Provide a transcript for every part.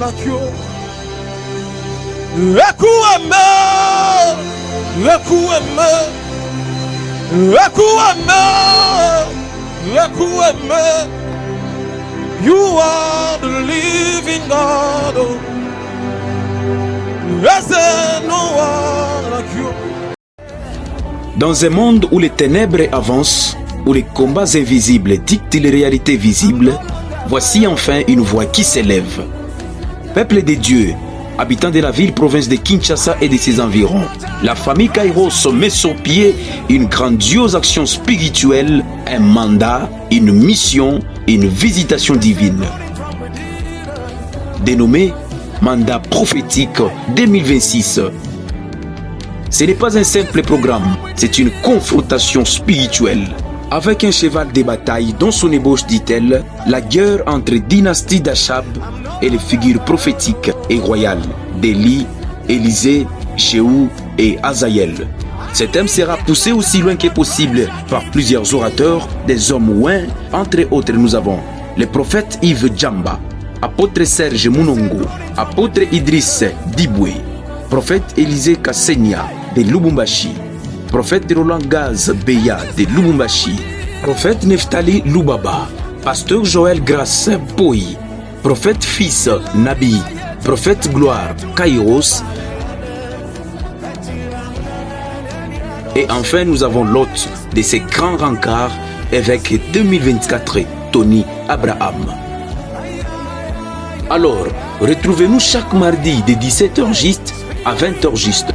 like you. Rekueme, rekueme, rekueme, rekueme. You are the living God. There's no one like you. Dans un monde où les ténèbres avancent, où les combats invisibles dictent les réalités visibles, voici enfin une voix qui s'élève. Peuple des dieux, habitants de la ville-province de Kinshasa et de ses environs, la famille Kairos met sur pied une grandiose action spirituelle, un mandat, une mission, une visitation divine. Dénommé Mandat prophétique 2026. Ce n'est pas un simple programme, c'est une confrontation spirituelle. Avec un cheval de bataille dont son ébauche dit-elle, la guerre entre dynastie d'Achab et les figures prophétiques et royales d'Élie, Élisée, Jéhu et Azaël. Ce thème sera poussé aussi loin que possible par plusieurs orateurs, des hommes ouins. Entre autres, nous avons le prophète Yves Djamba, apôtre Serge Mounongo, apôtre Idriss Diboué, prophète Élisée Kassenia de Lubumbashi, prophète Roland Gaz Beya de Lubumbashi, prophète Neftali Lubaba, pasteur Joël Grasse Poi, prophète Fils Nabi, prophète Gloire Kairos. Et enfin, nous avons l'hôte de ces grands rencarts, évêque 2024, Tony Abraham. Alors, retrouvez-nous chaque mardi de 17h juste à 20h juste.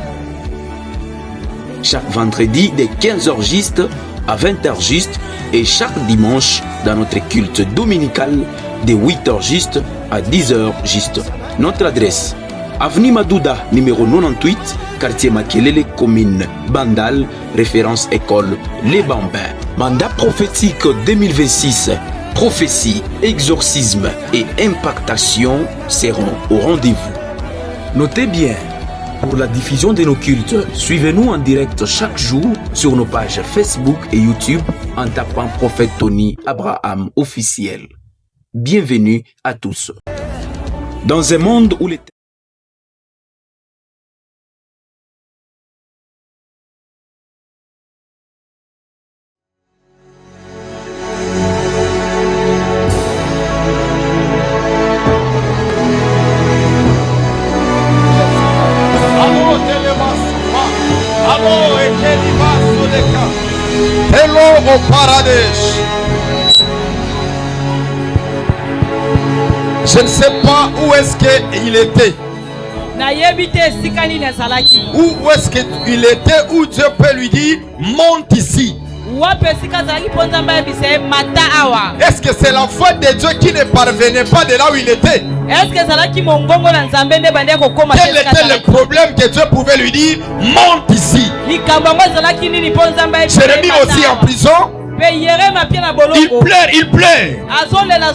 Chaque vendredi de 15h juste à 20h juste et chaque dimanche dans notre culte dominical de 8h juste à 10h juste. Notre adresse: Avenue Madouda, numéro 98, quartier Makelele, commune Bandal, référence école Les Bambins. Mandat prophétique 2026, prophétie, exorcisme et impactation seront au rendez-vous. Notez bien, pour la diffusion de nos cultes, suivez-nous en direct chaque jour sur nos pages Facebook et YouTube en tapant Prophète Tony Abraham officiel. Bienvenue à tous. Dans un monde où les Hello au paradis. Je ne sais pas où est-ce qu'il était. Où est-ce qu'il était, où Dieu peut lui dire monte ici. Est-ce que c'est la faute de Dieu qui ne parvenait pas de là où il était? Quel était le problème que Dieu pouvait lui dire monte ici? Jérémie aussi en prison. Il pleure.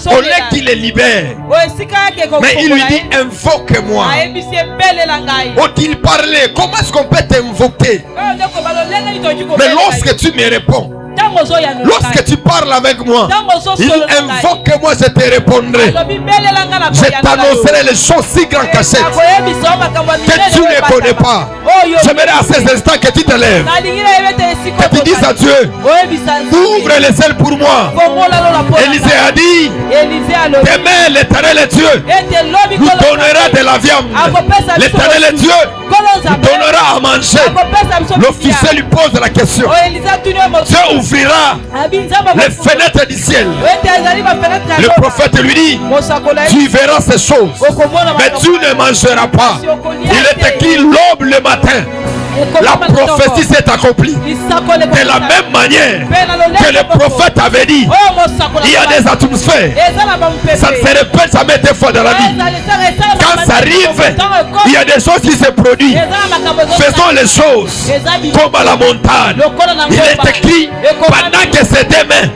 Au lieu qu'il le libère. Mais il lui dit invoque-moi. Oh, il parlait. Comment est-ce qu'on peut t'invoquer? Mais lorsque tu me réponds, lorsque tu parles avec moi, il invoque-moi, je te répondrai. Je t'annoncerai les choses si grandes cachettes que tu ne connais pas. J'aimerais à ces instants que tu te lèves, que tu dises à Dieu, ouvre les ailes pour moi. Élisée a dit, demain l'Éternel est Dieu nous donnera de la viande. L'Éternel est Dieu nous donnera à manger. L'officier lui pose la question. Dieu ouvrira les fenêtres du ciel. Le prophète lui dit, tu verras ces choses, mais tu ne mangeras pas. Il est écrit l'aube le matin. La prophétie s'est accomplie. De la même manière que le prophète avait dit, il y a des atmosphères. Ça ne se répète jamais deux fois dans la vie. Quand ça arrive, il y a des choses qui se produisent. Faisons les choses comme à la montagne. Il est écrit, pendant que ces deux mains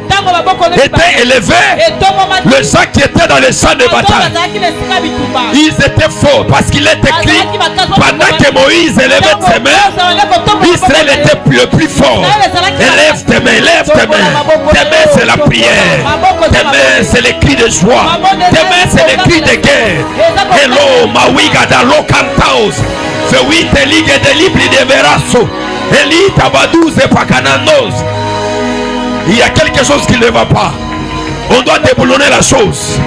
étaient élevées, les gens qui étaient dans les champs de bataille, ils étaient forts parce qu'il est écrit, pendant que Moïse élevait ses mains, Israël était le plus fort. Élève tes mains, lève tes mains. Tes mains c'est la prière. Tes mains c'est les cris de joie. Tes mains c'est les cris de guerre. Hello, Mawiga da Locantaos. Fewit Ligue de Libri de Verasso. Elita Badouze Pakananos. Il y a quelque chose qui ne va pas. On doit déboulonner la chose.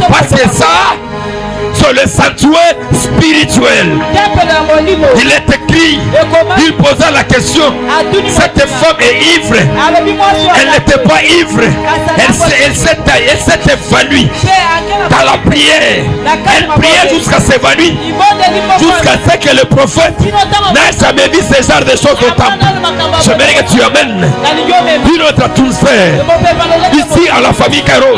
Parce que ça, c'est le sanctuaire spirituel. Il est écrit, il posa la question, cette femme est ivre. Elle n'était pas ivre. Elle s'est évanouie dans la prière. Elle priait jusqu'à s'évanouir, jusqu'à ce que le prophète n'ait jamais vu ce genre de choses au temple. J'aimerais que tu amènes une autre atmosphère ici à la famille Kairos.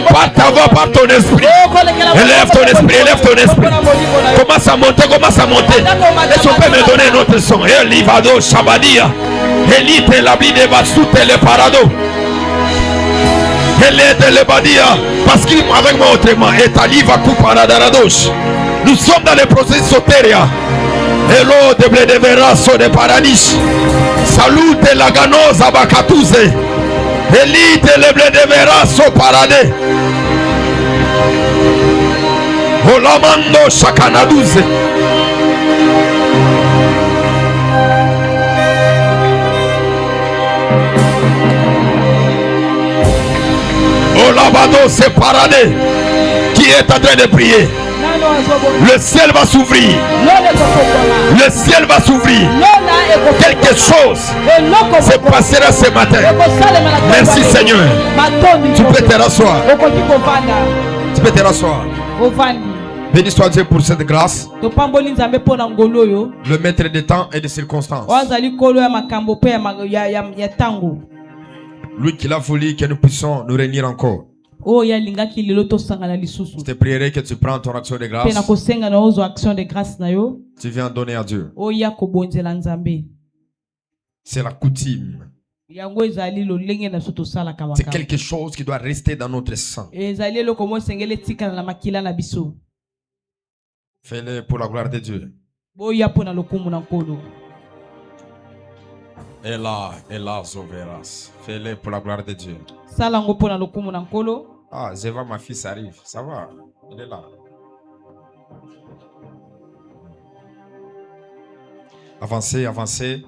Par ta voix, par ton esprit. Élève ton esprit, élève ton esprit. Commence à monter, commence à monter. Est-ce qu'on peut me donner un autre son? Elivado Shabadia. Elite l'abli de Bassoute le parado. Elite le Badia. Parce qu'il avec moi autrement. Et Taliva Couparadaradosh. Nous sommes dans le processus soteria. Hello de blé de verasso de paradis. Salute la ganosa bakatuze. Elite le blé de verasso parade. Olamando shakanaduze. Olabado se parade. Qui est en train de prier? Le ciel va s'ouvrir. Le ciel va s'ouvrir. Quelque chose se passera ce matin. Merci Seigneur. Tu peux te rasseoir. Tu peux te rasseoir. Béni soit Dieu pour cette grâce. Le maître des temps et des circonstances. Lui qui l'a voulu que nous puissions nous réunir encore. Je te prierai que tu prends ton action de grâce. Tu viens donner à Dieu. C'est la coutume. C'est quelque chose qui doit rester dans notre sang. Fais-le pour la gloire de Dieu. Et là, Zoveras. Fais-le pour la gloire de Dieu. Ah, Zeva, ma fille, arrive. Ça va. Il est là. Avancez, avancez.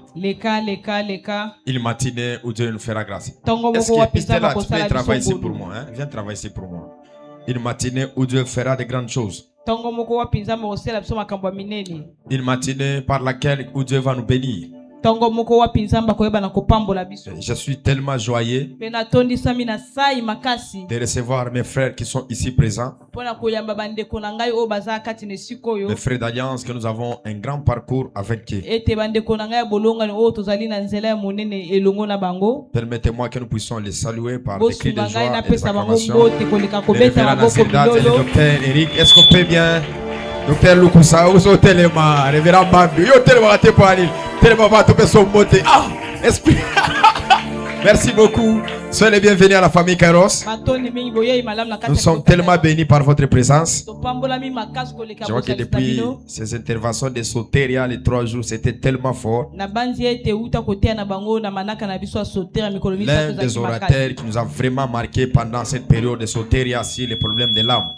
Il matinée où Dieu nous fera grâce. Est-ce que Estella, tu peux travailler ici pour moi? Hein? Viens travailler ici pour moi. Une matinée où Dieu fera de grandes choses. Une matinée par laquelle où Dieu va nous bénir. Je suis tellement joyeux de recevoir mes frères qui sont ici présents. Mes frères d'alliance que nous avons un grand parcours avec eux. Permettez-moi que nous puissions les saluer par des cris de joie et des acclamations. Le révérend Nasirdat et le docteur Eric, est-ce qu'on peut bien? Docteur Lukusa, où sont les mains? Révérend Bambi, yo tellement raté pour aller. Tellement va tomber son moté. Ah, esprit. Merci beaucoup. Soyez les bienvenus à la famille Kairos. Nous sommes tellement bénis par votre présence. Je vois que depuis ces interventions de Soteria, les 3 jours, c'était tellement fort. L'un des orateurs qui nous a vraiment marqué pendant cette période de Soteria, c'est les problèmes de l'âme.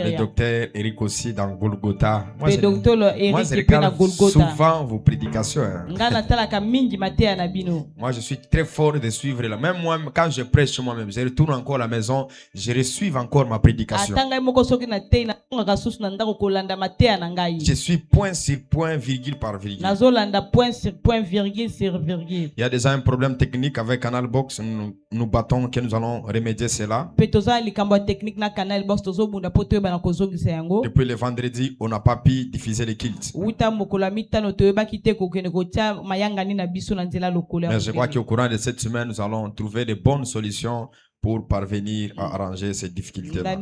Le docteur Eric aussi dans Golgotha. Moi, je regarde souvent vos prédications. Moi, je suis très fort de suivre là. Même moi, quand je prêche moi-même, je retourne encore à la maison, je reçois encore ma prédication. Je suis point sur point, virgule par virgule. Il y a déjà un problème technique avec Canal Box. Nous battons que nous allons remédier cela. Depuis le vendredi, on n'a pas pu diffuser les cultes. Mais je crois qu'au courant de cette semaine, nous allons trouver de bonnes solutions pour parvenir à arranger ces difficultés-là.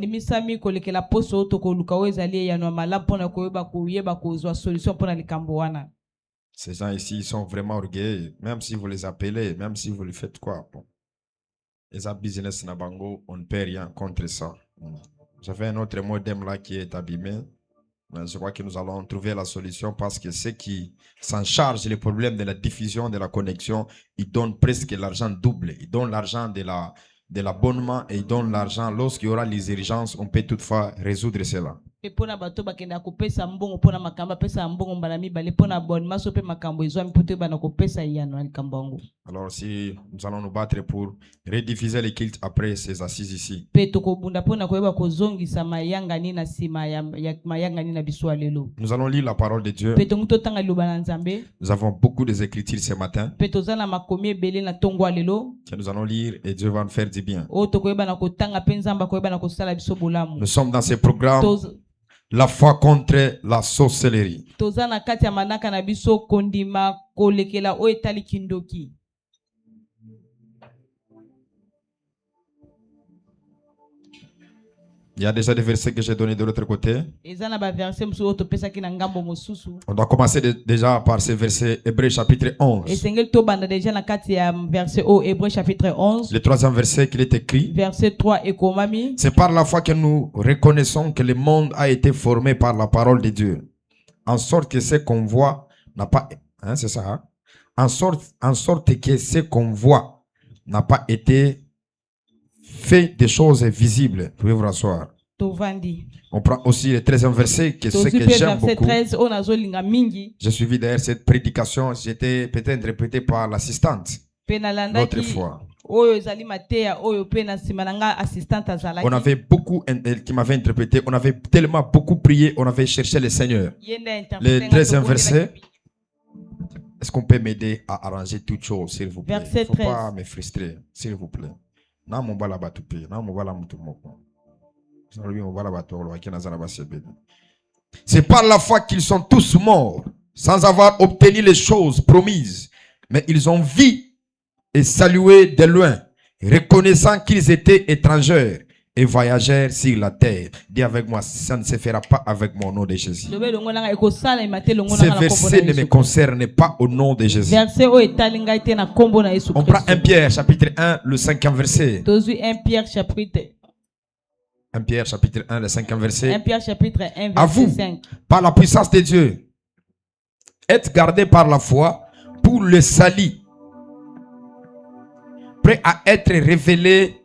Ces gens ici sont vraiment orgueilleux, même si vous les appelez, même si vous les faites quoi. Bon. Les business nabango, on ne peut rien contre ça. J'avais un autre modem là qui est abîmé. Mais je crois que nous allons trouver la solution parce que ceux qui s'en chargent les problèmes de la diffusion, de la connexion, ils donnent presque l'argent double. Ils donnent l'argent de l'abonnement et ils donnent l'argent lorsqu'il y aura les urgences. On peut toutefois résoudre cela. Alors si nous allons nous battre pour rediffuser les cultes après ces assises ici. Nous allons lire la parole de Dieu. Nous avons beaucoup d'écritures ce matin que nous allons lire et Dieu va nous faire du bien. Nous sommes dans ce programme. La foi contre la sorcellerie. Il y a déjà des versets que j'ai donnés de l'autre côté. On doit commencer déjà par ce verset Hébreux chapitre 11. Le troisième verset qu'il est écrit. C'est par la foi que nous reconnaissons que le monde a été formé par la parole de Dieu. En sorte que ce qu'on voit n'a pas... c'est ça. Hein? En sorte que ce qu'on voit n'a pas été fait des choses visibles. Vous pouvez vous rasseoir. On prend aussi le 13e verset, que ce que j'aime beaucoup. J'ai suivi d'ailleurs cette prédication, j'étais peut-être interprété par l'assistante l'autre fois. On avait beaucoup, qui m'avait interprété, on avait tellement beaucoup prié, on avait cherché le Seigneur. Le 13e verset. Est-ce qu'on peut m'aider à arranger toutes choses, s'il vous plaît? Il ne faut pas me frustrer, s'il vous plaît. C'est par la foi qu'ils sont tous morts, sans avoir obtenu les choses promises. Mais ils ont vu et salué de loin, reconnaissant qu'ils étaient étrangers et voyageurs sur la terre. Dis avec moi, ça ne se fera pas avec mon nom de Jésus. Ce verset ne me concerne pas au nom de Jésus. On prend 1 Pierre chapitre 1, le 5e verset. 1 Pierre chapitre 1, le 5e verset. 1 Pierre chapitre 1, verset à vous, 5. Par la puissance de Dieu, êtes gardés par la foi pour le salut, prêt à être révélé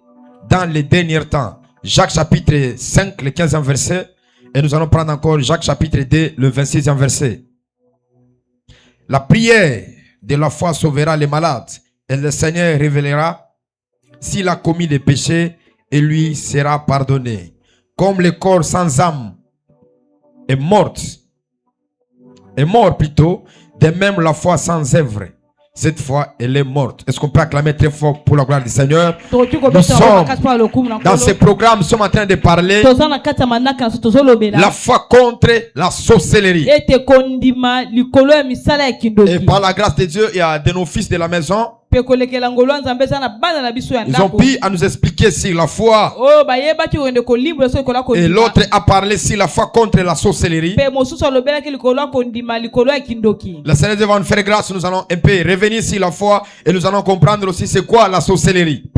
dans les derniers temps. Jacques chapitre 5, le 15e verset. Et nous allons prendre encore Jacques chapitre 2, le 26e verset. La prière de la foi sauvera les malades. Et le Seigneur révélera s'il a commis des péchés et lui sera pardonné. Comme le corps sans âme est mort plutôt, de même la foi sans œuvre. Cette fois, elle est morte. Est-ce qu'on peut acclamer très fort pour la gloire du Seigneur? Nous sommes dans ce programme, nous sommes en train de parler la foi contre la sorcellerie. Et par la grâce de Dieu, il y a de nos fils de la maison. Ils ont pu à nous expliquer sur la foi. Et l'autre a parlé sur la foi contre la sorcellerie. Le Seigneur va nous faire grâce. Nous allons un peu revenir sur la foi. Et nous allons comprendre aussi c'est quoi la sorcellerie.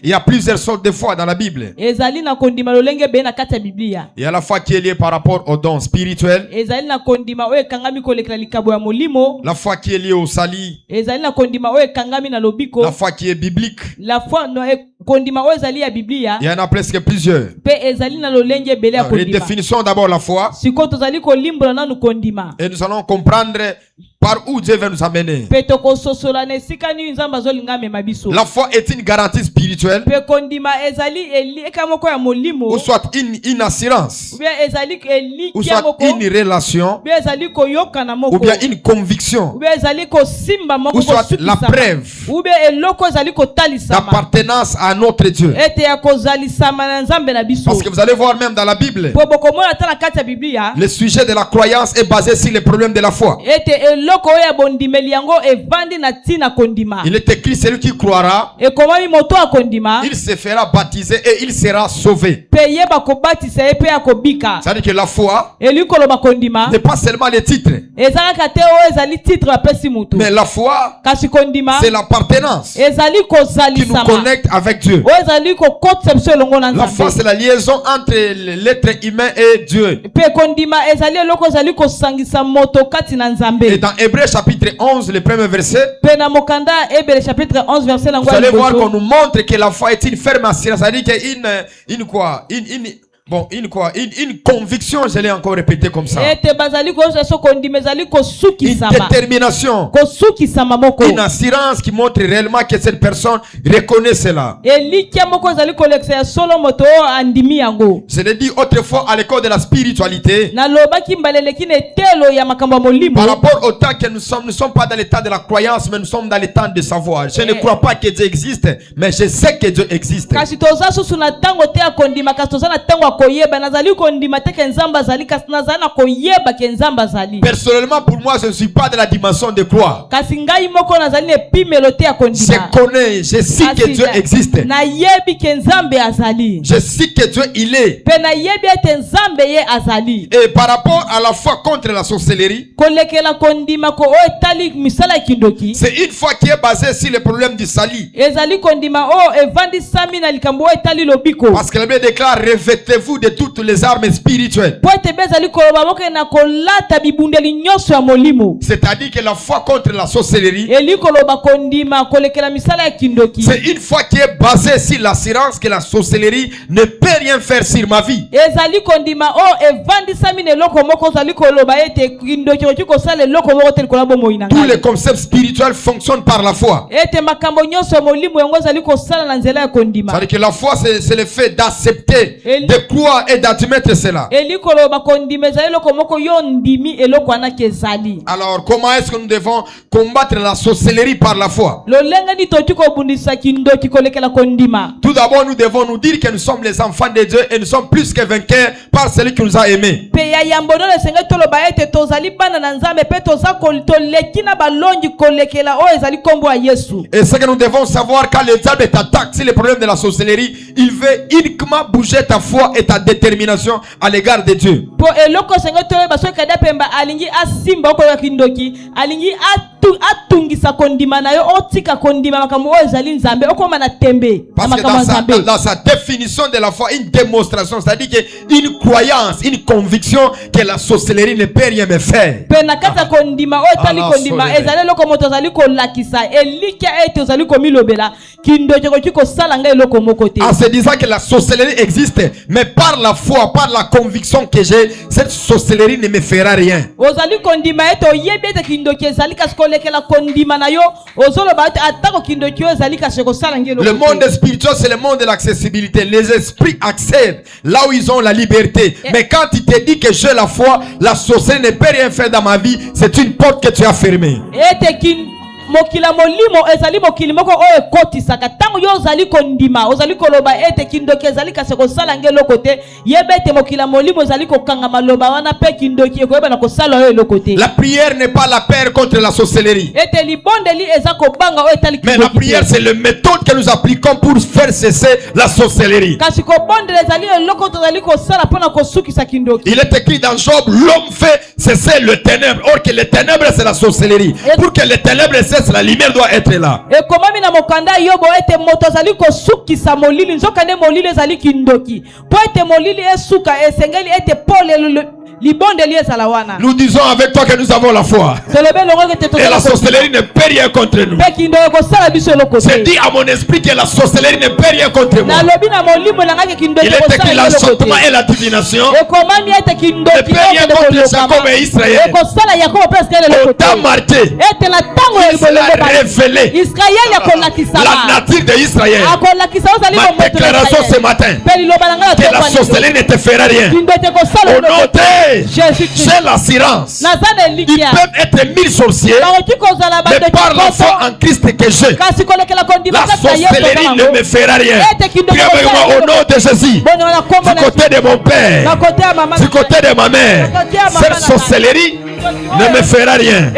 Il y a plusieurs sortes de foi dans la Bible. Il y a la foi qui est liée par rapport aux dons spirituels. La foi qui est liée au salut. La foi qui est biblique. Il y en a presque plusieurs. Redéfinissons d'abord la foi. Et nous allons comprendre par où Dieu veut nous amener. La foi est une garantie spirituelle. Ou soit une assurance. Ou soit une relation. Ou bien une conviction. Ou soit la preuve d'appartenance à notre Dieu. Parce que vous allez voir même dans la Bible, le sujet de la croyance est basé sur les problèmes de la foi. Il est écrit, celui qui croira, il se fera baptiser et il sera sauvé. C'est-à-dire que la foi n'est pas seulement les titres, mais la foi, c'est l'appartenance qui nous connecte avec Dieu. La foi, c'est la liaison entre l'être humain et Dieu. Et dans Hébreux chapitre 11, le premier verset, vous allez voir qu'on nous montre que la foi est une ferme assurance. C'est-à-dire qu'une conviction, je l'ai encore répété comme ça. Une détermination. Une assurance qui montre réellement que cette personne reconnaît cela. Je l'ai dit autrefois à l'école de la spiritualité. Par rapport au temps que nous ne sommes pas dans l'état de la croyance, mais nous sommes dans l'état de savoir. Je ne crois pas que Dieu existe, mais je sais que Dieu existe. Personnellement, pour moi, je ne suis pas de la dimension de croire. Je connais, je sais que Dieu existe. Je sais que Dieu il est. Et par rapport à la foi contre la sorcellerie, c'est une foi qui est basée sur le problème du salut. Parce que la Bible déclare: revêtez-vous de toutes les armes spirituelles. C'est-à-dire que la foi contre la sorcellerie, c'est une foi qui est basée sur l'assurance que la sorcellerie ne peut rien faire sur ma vie. Tous les concepts spirituels fonctionnent par la foi. C'est-à-dire que la foi, c'est le fait d'accepter, de croire et d'admettre cela. Alors, comment est-ce que nous devons combattre la sorcellerie par la foi? Tout d'abord, nous devons nous dire que nous sommes les enfants de Dieu et nous sommes plus que vainqueurs par celui qui nous a aimés. Et ce que nous devons savoir, quand le diable t'attaque sur le problème de la sorcellerie, il veut uniquement bouger ta foi et ta détermination à l'égard de Dieu. Parce que dans sa définition de la foi, une démonstration, c'est-à-dire une croyance, une conviction que la sorcellerie ne peut rien me faire. En se disant que la sorcellerie existe, mais par la foi, par la conviction que j'ai, cette sorcellerie ne me fera rien. Le monde spirituel, c'est le monde de l'accessibilité. Les esprits accèdent là où ils ont la liberté. Mais quand tu te dis que j'ai la foi, la sorcellerie ne peut rien faire dans ma vie, c'est une porte que tu as fermée. mokila molimo ezali mokili moko oyo ekotisaka tango yo ozali kondima ozali koloba ete kindoki ezali kasi kosala ngeloko te yeba ete mokila molimo ezali kokanga maloba wana pe kindoki ekoyeba na kosala oyo eloko te. La prière n'est pas la paix contre la sorcellerie. Ete libondeli eza kobanga oyo etali kindoki. Mais la prière c'est le méthode que nous appliquons pour faire cesser la sorcellerie. Kasi kobondeli ezali eloko tozali kosala pona kosukisa kindoki. Il est écrit dans Job, l'homme fait cesser le ténèbre. Or que le ténèbre c'est la sorcellerie. Pour que le ténèbre cesse, la lumière doit être là. Et comment mina mokanda yobo ete moto zali kosukisa molili nzokane molili ezali kindoki. Po ete molili esuka esengeli ete pole nous disons avec toi que nous avons la foi. Et la sorcellerie ne peut rien contre nous. Je dis à mon esprit que la sorcellerie ne peut rien contre moi. Il est écrit l'enchantement et la divination ne peut rien contre Jacob et Israël. Au temps marqué, il s'est révélé la nature d'Israël. Ma déclaration ce matin, que la sorcellerie ne te fera rien. Au nom de j'ai l'assurance. Ils peuvent être 1000 sorciers, mais par la foi en Christ que j'ai, la sorcellerie ne me fera rien. Priez-moi au nom de Jésus. Du côté de mon père, du côté de ma mère, cette sorcellerie ne me fera rien.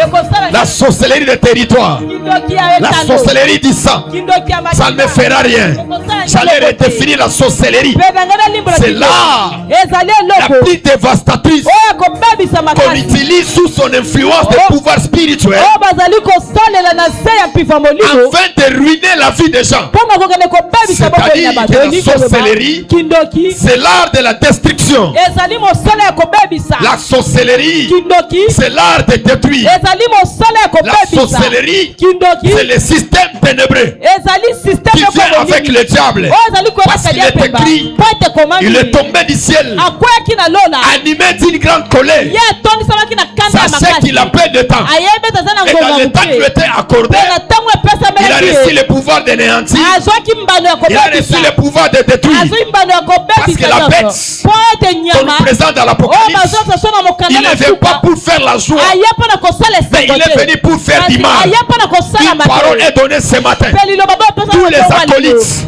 La sorcellerie des territoires, la sorcellerie du sang, ça ne me fera rien. J'allais redéfinir la sorcellerie. C'est là la plus dévastatrice qu'on utilise sous son influence de pouvoir spirituel afin de ruiner la vie des gens. C'est-à-dire que la sorcellerie, c'est l'art de la destruction. La sorcellerie, c'est l'art de détruire. La sorcellerie, c'est le système ténébreux qui vient avec le diable. Parce qu'il est écrit, il est tombé du ciel, animé d'une grande colère. Sachez qu'il a peu de temps. Et dans le temps qui lui était accordé, il a reçu le pouvoir de néantir. Il a reçu le pouvoir de détruire. Parce que la bête qu'on nous présente dans l'Apocalypse, il ne vient pas pour faire la joie, mais il est venu pour faire du mal. Une parole est donnée ce matin. Tous les acolytes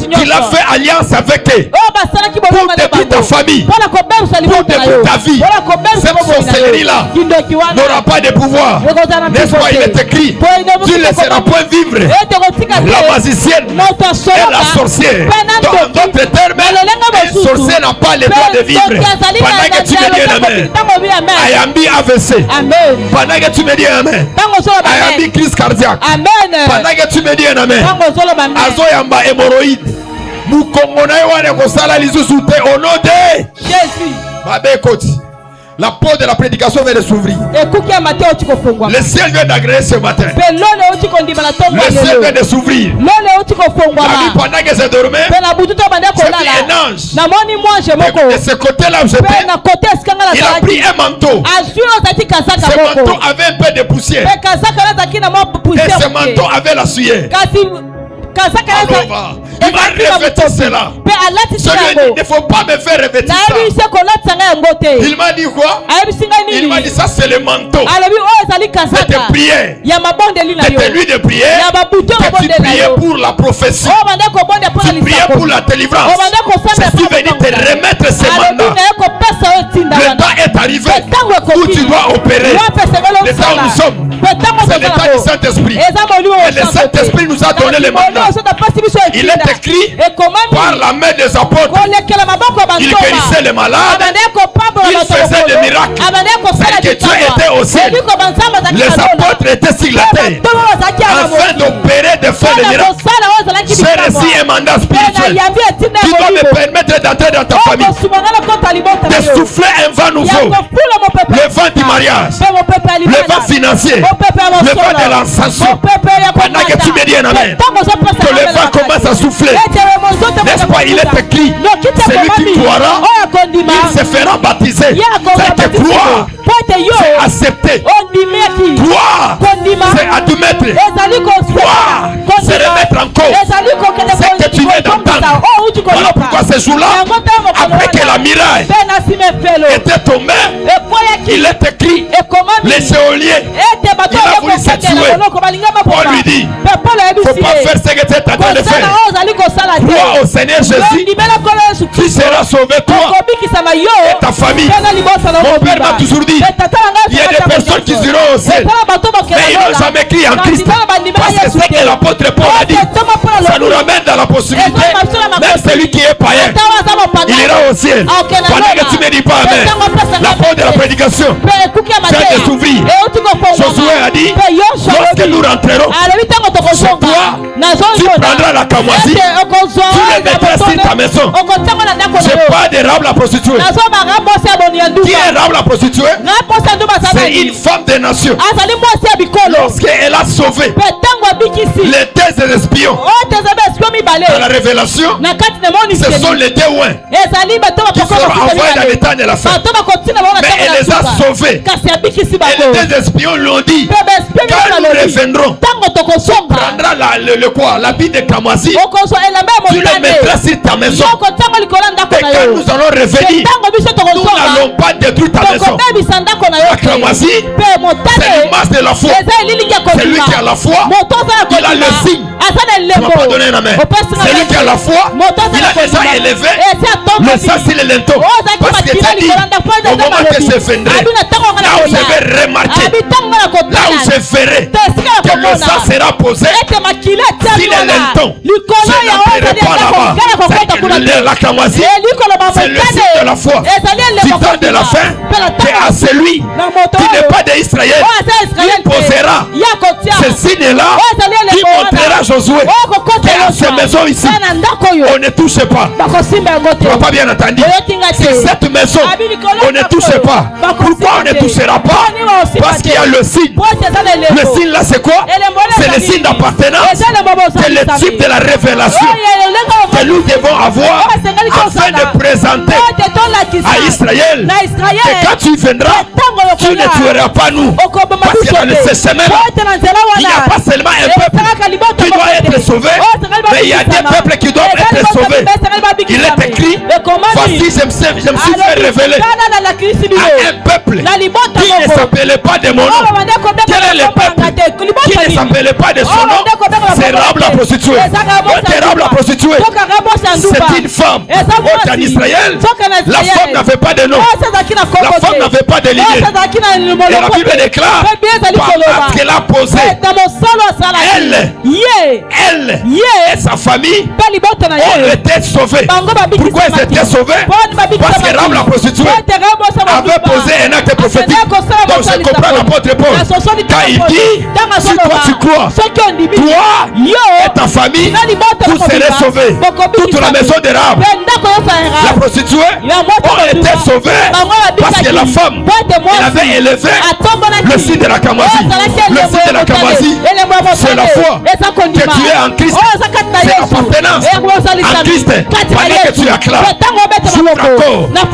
qu'il a fait alliance avec eux pour détruire ta famille, pour détruire ta vie, cette sorcellerie-là n'aura pas de pouvoir. N'est-ce pas? Il est écrit, tu ne laisseras point vivre la magicienne et la sorcière. Dans d'autres termes, un sorcier n'a pas le droit de vivre. Pendant que tu me dis amen, Ayambi AVC. Pendant que tu me dis amen, Ayambi crise cardiaque. Pendant que tu me dis amen, Azoyamba hémorroïde. Mukongona wane kosala lisusu te au nom de Jésus. Babé Koti. La porte de la prédication vient de s'ouvrir. Le ciel vient d'agréer ce matin. Le ciel vient de s'ouvrir. La nuit pendant que je dormais, j'ai vu un ange. De ce côté-là où j'étais, il a pris un manteau. Ce manteau avait un peu de poussière. Et ce manteau avait la sueur. Il m'a revêtu cela. Celui dit, il ne faut pas me faire revêtir ça. Il m'a dit quoi? Il m'a dit ça c'est le manteau de tes prières, de tes nuits de prière, que tu priais pour la prophétie, tu priais pour la délivrance. Je suis venu te remettre ce mandat. Le temps est arrivé où tu dois opérer. Le temps où nous sommes, c'est le temps du Saint-Esprit. Et le Saint-Esprit nous a donné le mandat. Il est écrit par la main des apôtres. Il guérissait les malades, il faisait des miracles. C'est que Dieu était au ciel, les apôtres étaient sur la terre afin d'opérer, de faire des miracles. J'ai reçu un mandat spirituel qui doit me permettre d'entrer dans ta famille, de souffler un vent nouveau, le vent du mariage, le vent financier, le vent de l'ascension. Pendant que tu me dis un amen, que le vent commence à souffler. N'est-ce pas? Il est écrit, celui qui croira, il se fera baptiser. C'est que croire, c'est accepter. Croire, c'est admettre. Croire, c'est remettre en cause. C'est que tu viens d'entendre. Voilà pourquoi ce jour-là, après que la miraille était tombée, il est écrit, les géoliens, il a voulu se tuer. Paul lui dit, il ne faut pas faire ce que tu es en train de faire. Crois au Seigneur Jésus, tu seras sauvé, toi et ta famille. Mon père m'a toujours dit, il y a des personnes qui iront au ciel, mais ils n'ont jamais crié en Christ. Parce que c'est que l'apôtre Paul a dit, ça nous ramène dans la possibilité, même celui qui est païen, il ira au ciel. Pendant que tu ne dis pas amen, la porte de la prédication vient de s'ouvrir. Josué a dit, lorsque nous rentrerons, sur toi, tu prendras la camoisie, tu le mettras sur ta maison. Je parle de Rahab la prostituée. Qui est Rahab la prostituée? C'est une femme des nations. Lorsqu'elle a sauvé les deux espions dans la révélation, ce sont les deux ouins qui seront envoyés dans l'état de la fin. Mais elle les a sauvés. Et les deux espions l'ont dit, quand nous reviendrons, tu prendras le quoi, l'habit de Kamasi, tu le mettras sur ta maison. Et quand nous allons revenir, nous n'allons pas détruire ta maison. La Kamasi, c'est l'image de la foi. C'est lui qui a la foi, il a le signe. Tu m'as pas donné la main. C'est lui qui a la foi, il a déjà élevé le sang sur les linteaux. Parce que tu as dit, au moment que je viendrai, là où je vais remarquer, là où je verrai que le sang sera posé sur les linteaux, je n'appellerai pas là-bas. La Kamasi, c'est le signe de la foi. Du temps de la fin, que à celui qui n'est pas d'Israël, il posera ce signe-là, qui montrera Josué qu'à ces maisons ici, on ne touche pas. Tu n'as pas bien entendu? C'est cette maison, on ne touche pas. Pourquoi on ne touchera pas? Parce qu'il y a le signe. Le signe là, c'est quoi? C'est le signe d'appartenance. C'est le type de la révélation que nous devons avoir afin de présenter à Israël que quand tu viendras, tu ne tueras pas nous. Parce que dans ce chemin-là, il n'y a pas seulement un peuple qui doit être sauvé, mais il y a des peuples qui doivent être sauvés. Il est écrit, voici je me suis fait révéler à un peuple qui ne s'appelait pas de mon nom. Quel est le peuple qui ne s'appelait pas de son nom? C'est Rahab la prostituée. Rahab la prostituée, c'est une femme. En Israël, la femme n'avait pas de nom. La femme n'avait pas de lignée. Et la Bible déclare parce qu'elle a posé elle et sa famille ont été sauvés. Pourquoi ils étaient sauvés? Parce que Rahab la prostituée avait posé un acte prophétique. Donc je comprends l'apôtre Paul quand il dit, si toi tu crois, toi et ta famille, vous serez sauvés. Toute la maison de Rahab la prostituée ont été sauvés parce que la femme elle avait élevé le signe de la Kamasi. Le signe de la Kamasi, c'est la foi que tu es en Christ. C'est l'appartenance en Christ. Pendant que tu acclames, s'ouvre encore la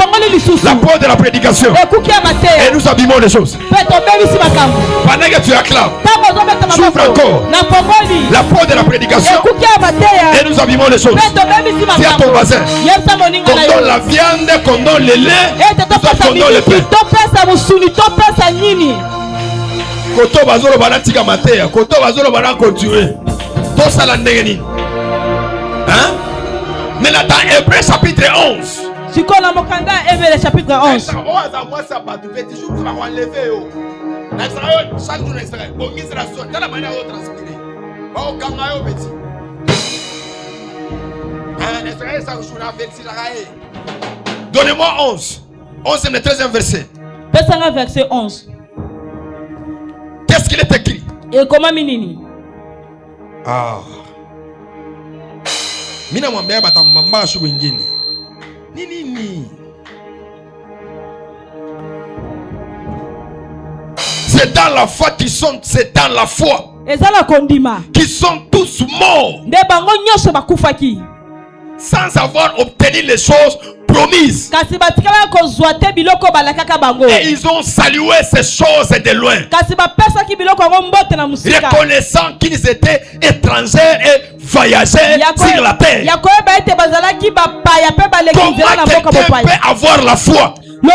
porte de la prédication et nous abîmons les choses. Pendant que tu acclames, s'ouvre encore la porte de la prédication et nous abîmons les choses. Dis à ton voisin, qu'on donne la viande, qu'on donne le lait, qu'on donne le pain. Koto bazolo bana tika matea, koto bazolo bana continuer. Tout ça la ndengeni. Hein? Mais là dans Hébreux chapitre 11. Si qu'on a mokanda Hébreux chapitre 11. Moi ça pas tout petit jour va enlever yo. Na Israël chaque jour na Israël. Bon Israël dans la manière de transpirer. Ba o kanga yo petit. Hein, Israël ça jour na verset la raé. Donnez-moi 11. 11 c'est le 13e verset. Verset 11. Qu'est-ce qu'il est écrit? Et comment minini? Ah. Mina mwambia batamamba shugo ingine. Nini? C'est dans la foi qui sont, c'est dans la foi. Ezala kondima. Qui sont tous morts. De bango nyosho bakufaki. Sans avoir obtenu les choses promises. Et ils ont salué ces choses de loin, reconnaissant qu'ils étaient étrangers et voyageurs sur la terre. Comment quelqu'un peut avoir la foi? Et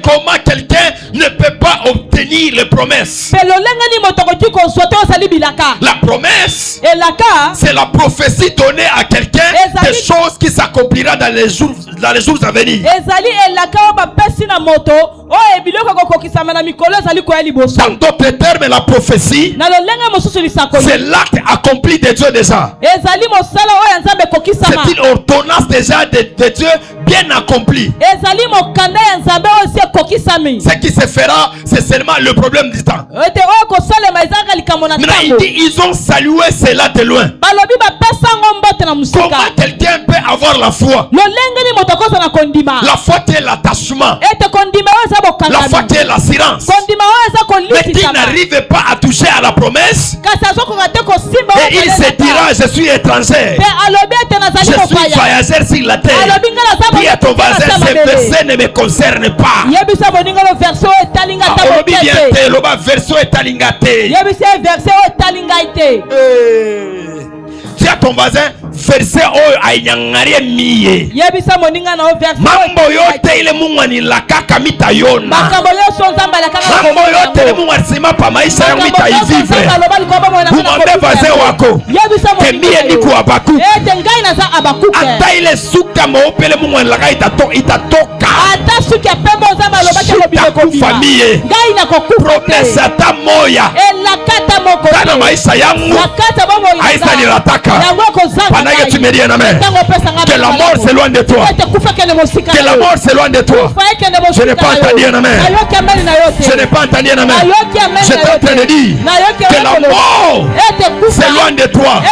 comment quelqu'un ne peut pas obtenir les promesses? La promesse, c'est la prophétie donnée à quelqu'un des choses qui s'accomplira dans les jours à venir. Dans d'autres termes, la prophétie, c'est l'acte accompli de Dieu déjà. C'est une ordonnance déjà de Dieu bien accomplie. Ce qui se fera, c'est seulement le problème du temps. Maintenant, il dit, ils ont salué cela de loin. Comment quelqu'un peut avoir la foi? La foi, c'est l'attachement. La foi qui est l'assurance. Mais qui n'arrive pas à toucher à la promesse. Et il se dira, je suis étranger. Je suis voyageur sur la terre. Dis à ton voisin, ce verset ne me concerne pas. Dis à ton voisin, verset aïnyangarie miye. Mambo yote ile Mungu anilakaka mitayona. Mambo yote ile Mungu alisema pa maisha yangu mitaivivre. Umwambie voisin wako, kemie niku Habakuki. Ata ile suka mweupe ile Mungu anilaka itatoka. Shitakufa miye. Promesa ata moya kana maisha yangu haita nilataka. Pendant que tu me dis un amen, que la mort s'éloigne de toi. Que la mort s'éloigne de toi. Je n'ai pas entendu un amen. Je n'ai pas entendu un amen. Je suis en train de dire que la mort s'éloigne de toi.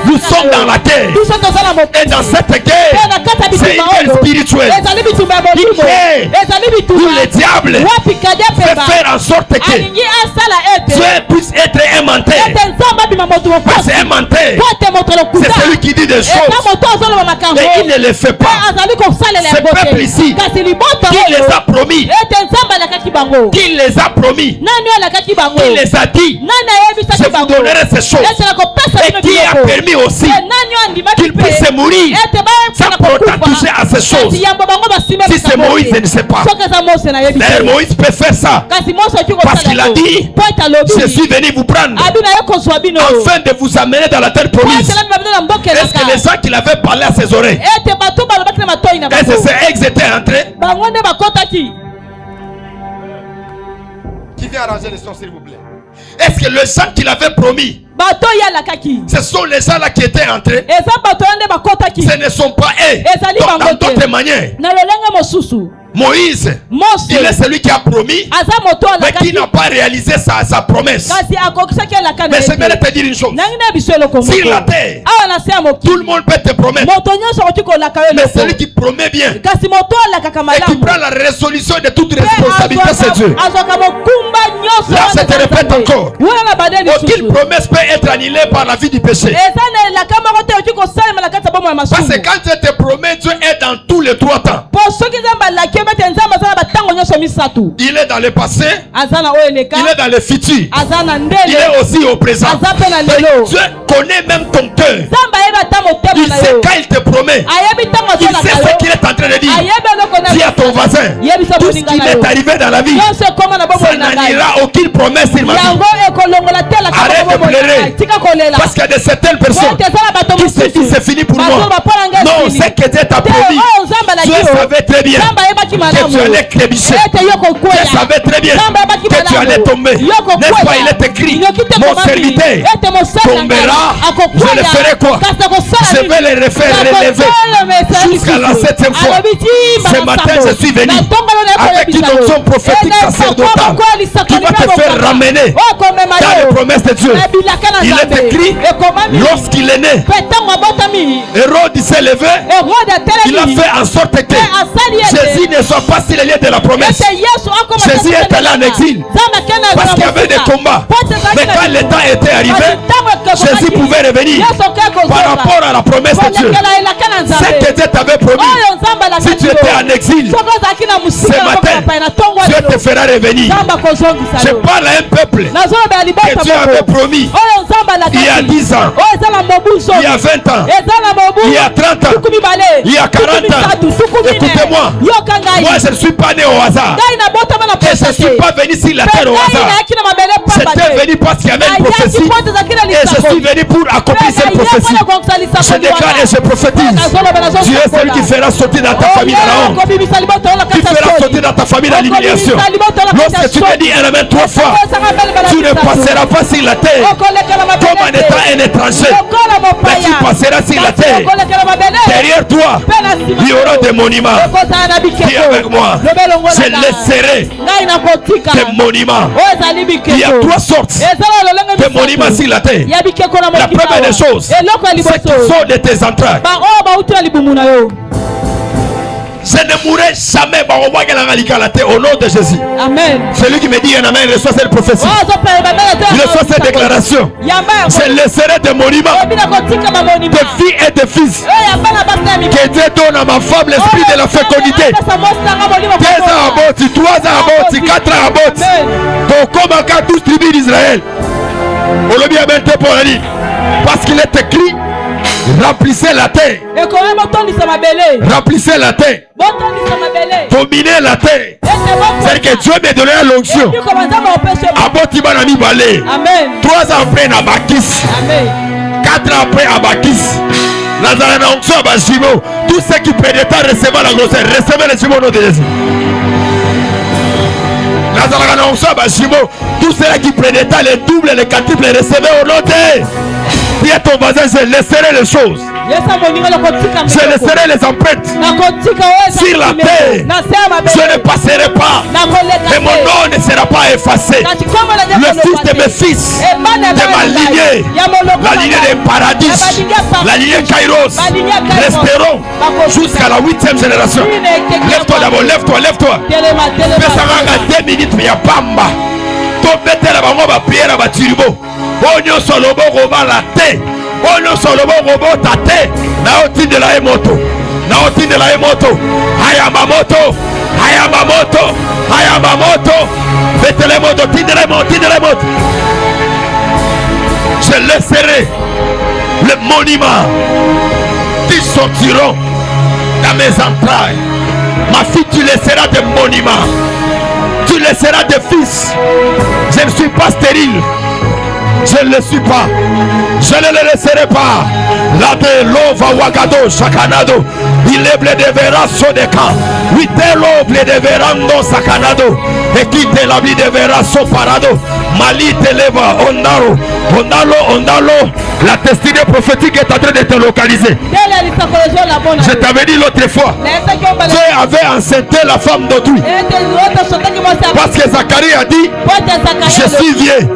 Nous sommes dans la guerre. Et dans cette guerre, c'est une guerre spirituelle. Où le diable fait faire en sorte que Dieu puisse être aimanté. Parce qu'aimanté, c'est celui qui dit des choses et il ne les fait pas. Ce peuple ici, qui les a promis, qui les a promis, qui les a dit, je vous donnerai ces choses, et qui a permis aussi qu'il puisse mourir sans pourtant toucher à ces choses. Si c'est Moïse, je ne sais pas. D'ailleurs, Moïse peut faire ça parce qu'il a dit, je suis venu vous prendre afin de vous amener dans la terre promise. Est-ce que les gens qui l'avaient parlé à ses oreilles, est-ce que ces ex étaient entrés? Qui vient arranger les sons, s'il vous plaît? Est-ce que les gens qui l'avaient promis, ce sont les gens là qui étaient entrés? Ce ne sont pas eux. Donc, dans d'autres manières, Moïse, il est celui qui a promis, mais qui n'a pas réalisé sa promesse. Mais je vais te dire une chose. Sur la terre, tout le monde peut te promettre. Mais celui qui promet bien et qui prend la résolution de toute responsabilité, c'est Dieu. Là, je te répète encore. Aucune promesse peut être annulée par la vie du péché. Parce que quand Dieu te promet, Dieu est dans tous les 3 temps. Il est dans le passé, il est dans le futur, il est aussi au présent. Dieu connaît même ton cœur. Il sait quand il te promet, il sait ce qu'il est en train de dire. Dis à ton voisin, tout ce qui est arrivé dans la vie, ça n'annulera aucune promesse il m'a dit. Arrête de pleurer, parce qu'il y a de certaines personnes qui se disent c'est fini pour moi. Non, c'est que Dieu t'a promis. Dieu savait très bien que tu allais crébicher. Dieu savait très bien que tu allais tomber. N'est-ce pas, il est écrit, mon serviteur tombera, je le ferai quoi? Je vais le refaire relever jusqu'à la 7e fois. Ce matin, je suis venu avec une onction prophétique sacerdotale qui va te faire ramener dans les promesses de Dieu. Il est écrit, lorsqu'il est né, Hérode s'est levé, il a fait en sorte que Jésus ne soit pas sur les lieux de la promesse. Jésus est allé en exil parce qu'il y avait des combats. Mais quand le temps était arrivé, Jésus pouvait revenir par rapport à la promesse de Dieu. C'est que Dieu t'avait promis. Si tu étais en exil, ce matin, Dieu te fera revenir. Je parle à un peuple que Dieu avait promis il y a 10 ans, il y a 20 ans, il y a 30 ans, il y a 40 ans. Écoutez-moi, moi je ne suis pas né au hasard. Et je ne suis pas venu sur la terre au hasard. J'étais venu parce qu'il y avait une prophétie. Et je suis venu pour accomplir cette prophétie. Je déclare et je prophétise. Dieu est celui qui fera sauter dans ta famille dans la honte. Qui fera sauter dans ta famille dans l'humiliation. Lorsque tu te dis un amen 3 fois, tu ne passeras pas sur la terre comme en étant un étranger. Mais tu passeras sur la terre. Derrière toi, il y aura des monuments. Qui est avec moi? Je laisserai des monuments. Il y a 3 sortes de monuments sur la terre. La première des choses, c'est qu'ils sont de tes entrailles. Je ne mourrai jamais. Au nom de Jésus. Amen. Celui qui me dit un amen reçoit cette prophétie. Il reçoit cette déclaration. Je laisserai des monuments de filles et de fils. Que Dieu donne à ma femme l'esprit de la fécondité. 2 ans à Boti, 3 ans à Boti, 4 ans à Boti. Donc comme à 12 tribus d'Israël. On le dit à Bente pour la ligne. Parce qu'il est écrit, remplissez la terre. Remplissez la terre. Dominez la terre. C'est-à-dire que Dieu m'a donné l'onction. Aboti banami balé. 3 ans après Nabakis. 4 ans après Abakis. Nazarena onction Abashimo. Tous ceux qui prédétèrent recevoir la grossesse. Recevez les jumeaux au nom de Jésus. Nazarena onction Abashimo. Tous ceux qui prédétèrent les doubles et les quadruples. Recevez au nom de. Dis à ton voisin, je laisserai les choses. Je laisserai les empreintes sur la terre. Je ne passerai pas. Et mon nom ne sera pas effacé. Le fils de mes fils, de ma lignée, la lignée des paradis, la lignée Kairos, resteront jusqu'à la 8e génération. Lève-toi d'abord, lève-toi, lève-toi. Fais 2 minutes, mais il y a Bamba. Tobetela bango ba prière ba tiribo. Onyo solobo roba la te. Onyo solobo robo ta te. Na oti de la emoto. Na oti de la emoto. Hayamamoto. Hayamamoto. Hayamamoto. Betele moto, tidele moto, tidele moto. Je laisserai le monument qui sortiront dans mes entrailles. Ma fille, tu laisseras des monuments. Tu laisseras des fils. Je ne suis pas stérile. Je ne le suis pas. Je ne le laisserai pas. La de l'ova wagado chakanado. Il est de vera sodeka. Oui, de l'oble de verando sacanado. Et quitte la vie de vera so parado. Mali te leva ondaro. Ondalo, ondalo. La destinée prophétique est en train de te localiser. Je t'avais dit l'autre fois. Dieu avait enceinté la femme d'autrui. Parce que Zacharie a dit, je suis vieux.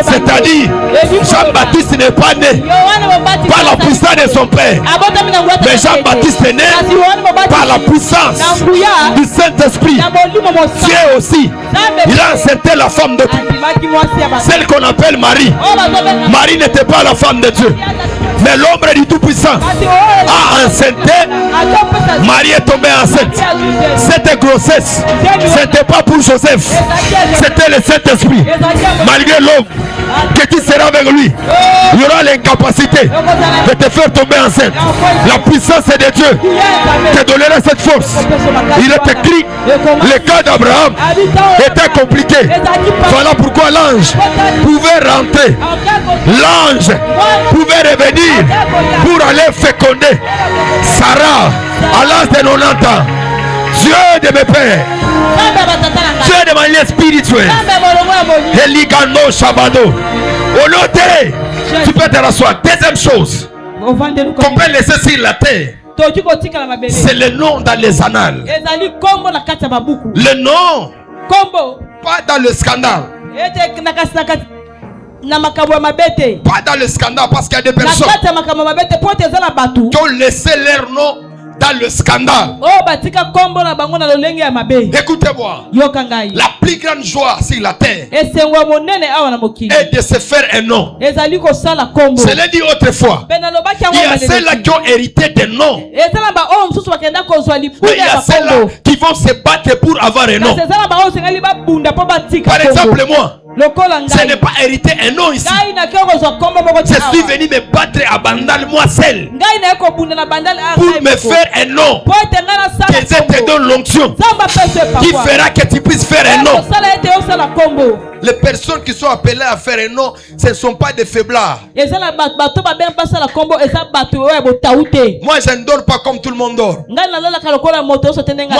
C'est-à-dire, Jean-Baptiste n'est pas né par la puissance de son père. Mais Jean-Baptiste est né par la puissance du Saint-Esprit. Dieu aussi, il a enceinté la femme d'autrui. Celle qu'on appelle Marie. Marie n'était pas la femme de Dieu. Mais l'ombre du Tout-Puissant a enceinté. Marie est tombée enceinte. Cette grossesse, ce n'était pas pour Joseph. C'était le Saint-Esprit. Malgré l'homme que tu seras avec lui, il y aura l'incapacité de te faire tomber enceinte. La puissance de Dieu te donnera cette force. Il est écrit, le cas d'Abraham était compliqué. Voilà pourquoi l'ange pouvait rentrer. L'ange pouvait revenir pour aller féconder Sarah à l'âge de 90 ans. Dieu de mes pères, Dieu de ma vie spirituelle, Eligano Shabado. Honoré, tu peux te rasseoir. Deuxième chose, qu'on peut laisser sur la terre, c'est le nom dans les annales. Le nom, pas dans le scandale. Pas dans le scandale, parce qu'il y a des personnes qui ont laissé leur nom dans le scandale. Écoutez-moi, la plus grande joie sur la terre est de se faire un nom. Je l'ai dit autrefois, il y a ceux-là qui ont hérité des noms, et il y a ceux-là qui vont se battre pour avoir un nom. Par exemple, moi, je n'ai pas hérité un nom ici. Je suis venu me battre à Bandal moi seul pour me faire un nom. Que Dieu te donne l'onction qui fera que tu puisses faire un nom. Les personnes qui sont appelées à faire un nom, ce ne sont pas des faiblards. Moi, je ne dors pas comme tout le monde dort. Moi,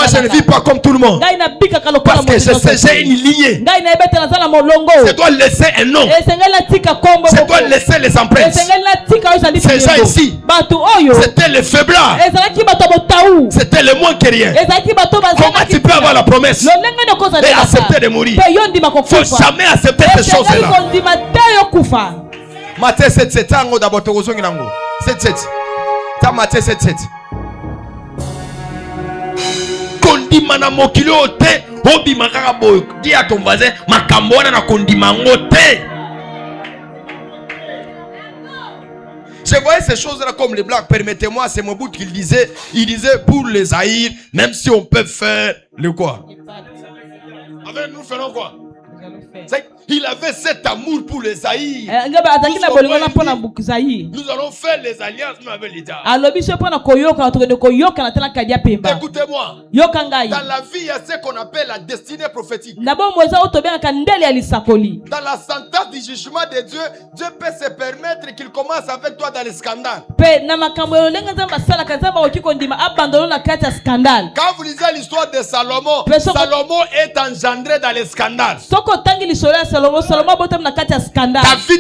je ne vis pas comme tout le monde. Parce que j'ai une lignée. Je dois laisser un nom. Je dois laisser les empreintes. Ces gens ici, c'était les faiblards. C'était le moins que rien. Comment tu peux avoir la promesse et accepter de mourir? Il ne faut jamais accepter ces choses-là. Matthieu 7:7. Tango d'abord tozongi nango. 7:7. Ta Matthieu 7:7. kondima na mokili ote obima kaka boyo di à ton voisin makambo wana na kondima ngote. Je voyais ces choses-là comme les blagues. Permettez-moi, c'est Mobutu qu'il disait. Il disait pour les haïr, même si on peut faire le quoi. Avec nous faisons quoi? Il avait cet amour pour les haïrs. Nous allons faire les alliances avec l'État. Écoutez-moi. Dans la vie, il y a ce qu'on appelle la destinée prophétique. Dans la sentence du jugement de Dieu, Dieu peut se permettre qu'il commence avec toi dans les scandales. Quand vous lisez l'histoire de Salomon, Salomon est engendré dans les scandales. David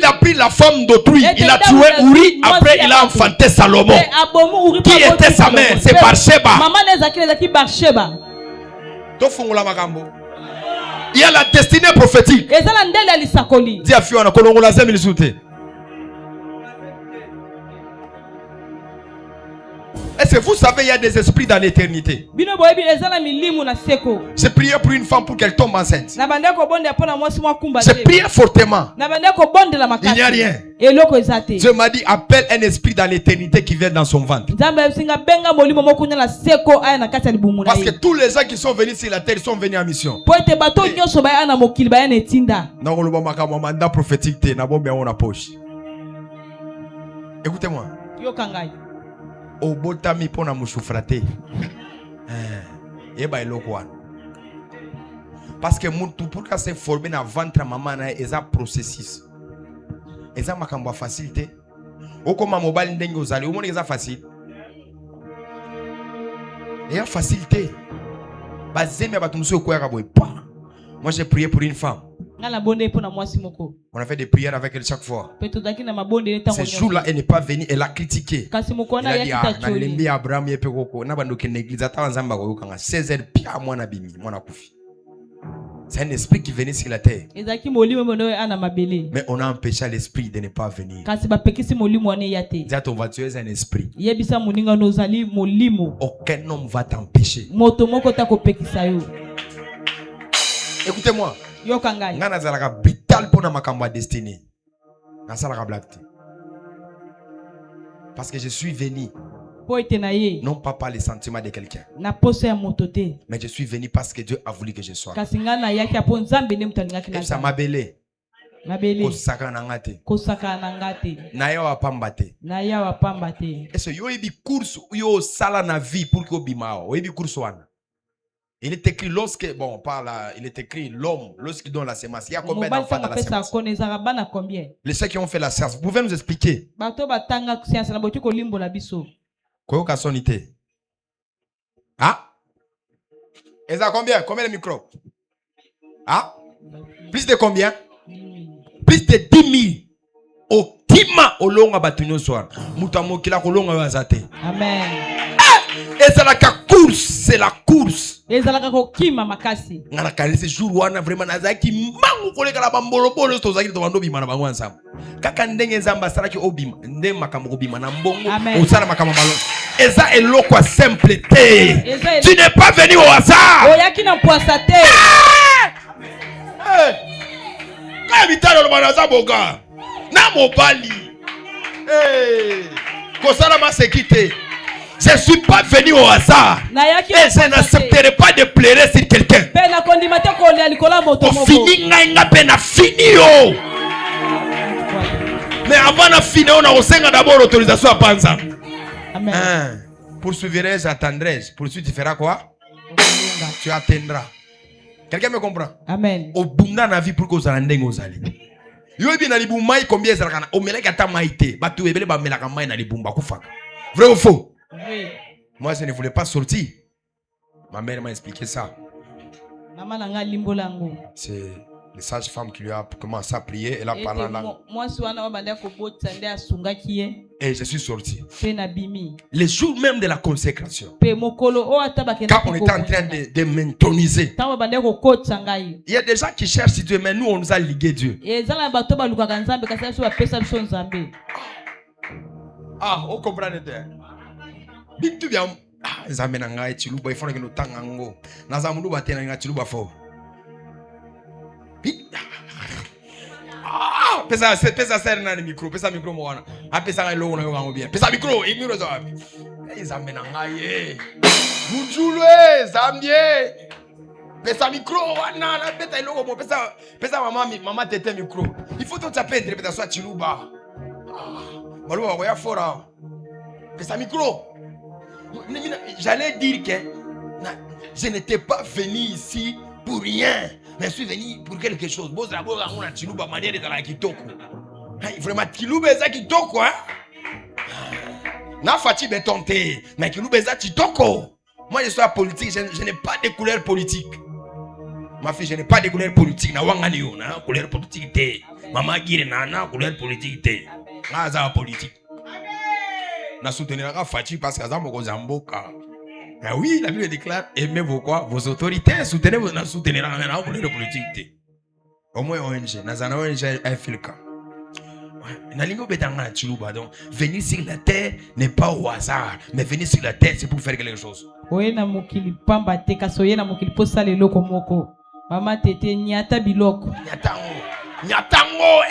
a pris la femme d'autrui, il a tué Uri, après il a enfanté Salomon. Qui était sa mère? C'est Bathsheba. Il y a la destinée prophétique. Dis à Fiona, Kolongola 5 000 soutés. Est-ce que vous savez, il y a des esprits dans l'éternité? J'ai prié pour une femme pour qu'elle tombe enceinte. J'ai prié fortement. Il n'y a rien. Dieu m'a dit, appelle un esprit dans l'éternité qui vient dans son ventre. Parce que tous les gens qui sont venus sur la terre sont venus en mission. Écoutez-moi. Obotami pona mushufrate. Parce que pour que se former dans ventre maman na eza processus. Eza makambo facilité. Okoma mobile ndenge ozali, omoni eza facile. Et a facilité. Bazeme batumso koyaka boy. Moi j'ai prié pour une femme. On a fait des prières avec elle chaque fois. Ce jour-là, elle n'est pas venue, elle a critiqué. Elle a dit, Abraham, 16h, c'est un esprit qui venait sur la terre. Mais on a empêché l'esprit de ne pas venir. Dis à ton voiture, c'est un esprit. Aucun homme va t'empêcher. Écoutez-moi. Ngana zalaka vital pour ma kamba destinée. Parce que je suis venu non pas par les sentiments de quelqu'un, mais je suis venu parce que Dieu a voulu que je sois. Et ça m'a belé. Kosaka nangate. Naya wa pambate. Est-ce que yo ebi course yo sala na vie pour que obimao? Ebi course wana. Il est écrit lorsque, bon, on parle, il est écrit l'homme, lorsqu'il donne la sémence. Il y a combien d'enfants dans la sémence? Les ceux qui ont fait la science, vous pouvez nous expliquer? Koyoka sonité. Ah? Et ça combien? Combien de micros? Ah? Plus de combien? Plus de 10 000. Au Kima, au long à Batunio soir. Moutamo qui la colonne à Zate. Amen. Et c'est la course, c'est la course. Et c'est la kokima makasi. Ngana kali ce jour wana vraiment nazaki mangu koleka la bambolo bolo to zaki to bando bima na bango ensemble. Kaka ndenge nzamba saraki obima, ndenge makambo obima na mbongo, osala makambo malo. Eza eloko simple te. Tu n'es pas venu au hasard. Oyaki na poisa te. Ka bitalo lo banaza boga. Na mobali. Kosala ma sécurité. Je ne suis pas venu au hasard. Et je n'accepterai pas de pleurer sur quelqu'un. Mais avant de finir, on a d'abord l'autorisation à Panza. Poursuivrai-je, j'attendrai-je. Poursuivre, tu feras quoi? Tu atteindras. Quelqu'un me comprend? Amen. Au bunda na vie pour que vous allez aux allez. Yo bi na libumai combien ça kana? O meleka ta maite. Ba tu ebele ba melaka mai na libumba kufaka. Vrai ou faux? Oui. Moi, je ne voulais pas sortir. Ma mère m'a expliqué ça. C'est les sages-femmes qui lui a commencé à prier. Elle a parlé en langue. Et je suis sorti. Les jours même de la consécration. Quand on était en train de m'intoniser. Il y a des gens qui cherchent Dieu, mais nous, on nous a ligué Dieu. Ah, on comprend. Nzambe na ngai chiluba ifona ke no tanga ngo. Na za mundu batena nga chiluba fo. Pesa ser na micro, pesa micro mo wana. A pesa ngai lo na yo ngango bien. Pesa micro za wapi? Nzambe na ngai Mujulwe Zambie. Pesa micro wana na beta iloko mo pesa mama tete micro. Il faut tout taper entre peta soit chiluba. Maluba ko ya fora. Pesa micro. J'allais dire que je n'étais pas venu ici pour rien, mais je suis venu pour quelque chose. Bon, ça va on a chiluba manière de la kitoko. Vraiment chiluba za kitoko hein. Na fati betonté, mais chiluba za kitoko. Moi je suis à politique, je n'ai pas de couleur politique. Ma fille, je n'ai pas de couleur politique. Na wangani yo na couleur politique té. Maman gire na couleur politique té. Na za politique. Na soutenir la Fati parce que ça m'a Zamboka. Ah oui, la Bible déclare aimez vos quoi, vos autorités, soutenez vos soutenir la politique. Au moins ONG, na ONG FLK. Na lingo betanga chiluba donc venir sur la terre n'est pas au hasard, mais venir sur la terre c'est pour faire quelque chose. Oye na mokili pamba te kasoye na mokili posa lelo komoko. Mama tete nyata biloko. Nyatango.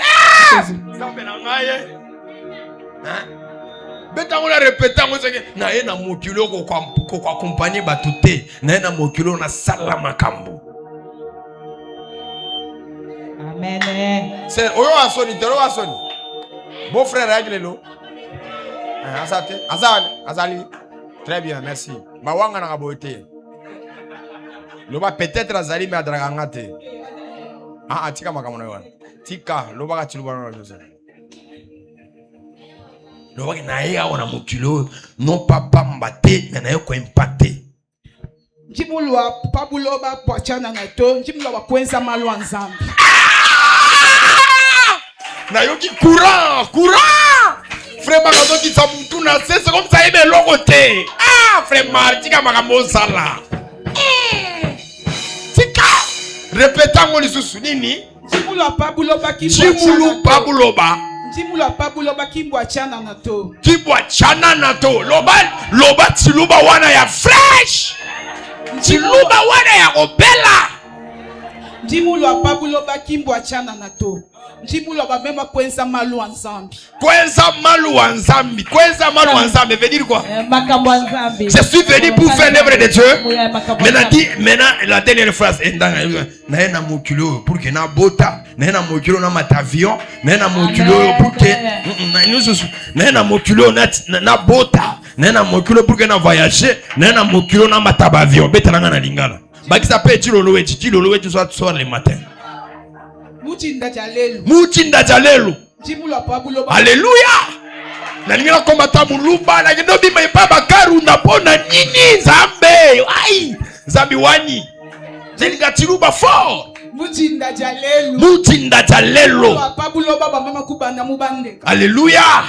Zambe na ngai. Hein? Betango la répétant na ye na mokilo ko accompagner batute na ye na mokilo na sala makambo. Amen. C'est oyo asoni tero asoni. Beau frère Aglelo. Azali. Très bien, merci. Mawanga na bote. Loba peut-être azali mais adragangate. Tika makambo na wana. Tika loba ka chiluba na Joseph. Le roi n'a on a mokilo non pas pambate mais n'a ko impacté. Njimulwa pabuloba poachana na to njimulwa wa kwenza malwa nzambi. Na yoki courant. Frère Magazo qui sa mutu na c'est comme ça ebe lokote. Frère Martika makambo sala. Tika répétant ngoli susu nini? Njimulwa pabuloba ki pabuloba. Njimulwa pabuloba kimbwa chana na to. Loba chiluba wana ya fresh. Chiluba wana ya obela. Njimulwa pabuloba kimbwa chana na to. Njimulwa ba mema kwenza malu nzambi. Kwenza malu nzambi veut dire quoi? Makambo nzambi. Je suis venu pour faire l'œuvre de Dieu. Maintenant la dernière phrase na na mokilo pour que na bota, na mokilo na matavion, na mokilo pour que na mokilo na bota, na mokilo pour que na voyager, na mokilo na matabavion betanga na lingala. Bakisa pe tilolowe soit le matin. Mutinda jalelu. Alléluia. Na ninga kombata mulumba na ndobi maipa bakaru na pona nini Zambe. Ai, Zambi wani. Zelinga tiluba fort. Mutinda jalelu. Alléluia.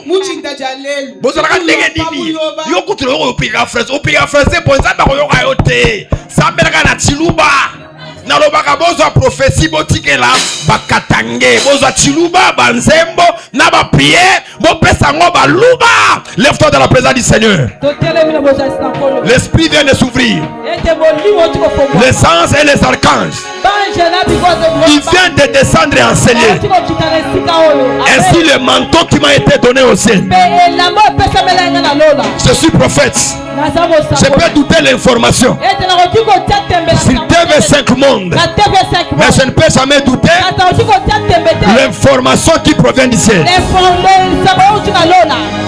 Mutinda jalelu. Bozala ndenge nini? Yo kutulo opira français pour ça ba yoka yote. Zambe na tiluba. Na lobaka bozwa prophétie botikela bakatange bozwa chiluba banzembo na ba prière bo pesa ngo baluba. Lève-toi dans la présence du Seigneur. L'esprit vient de s'ouvrir. Les anges et les archanges il vient de descendre et enseigner. Ainsi le manteau qui m'a été donné au ciel. Je suis prophète. Je peux douter l'information. Sur TV5 monde. Mais je ne peux jamais douter l'information qui provient du ciel.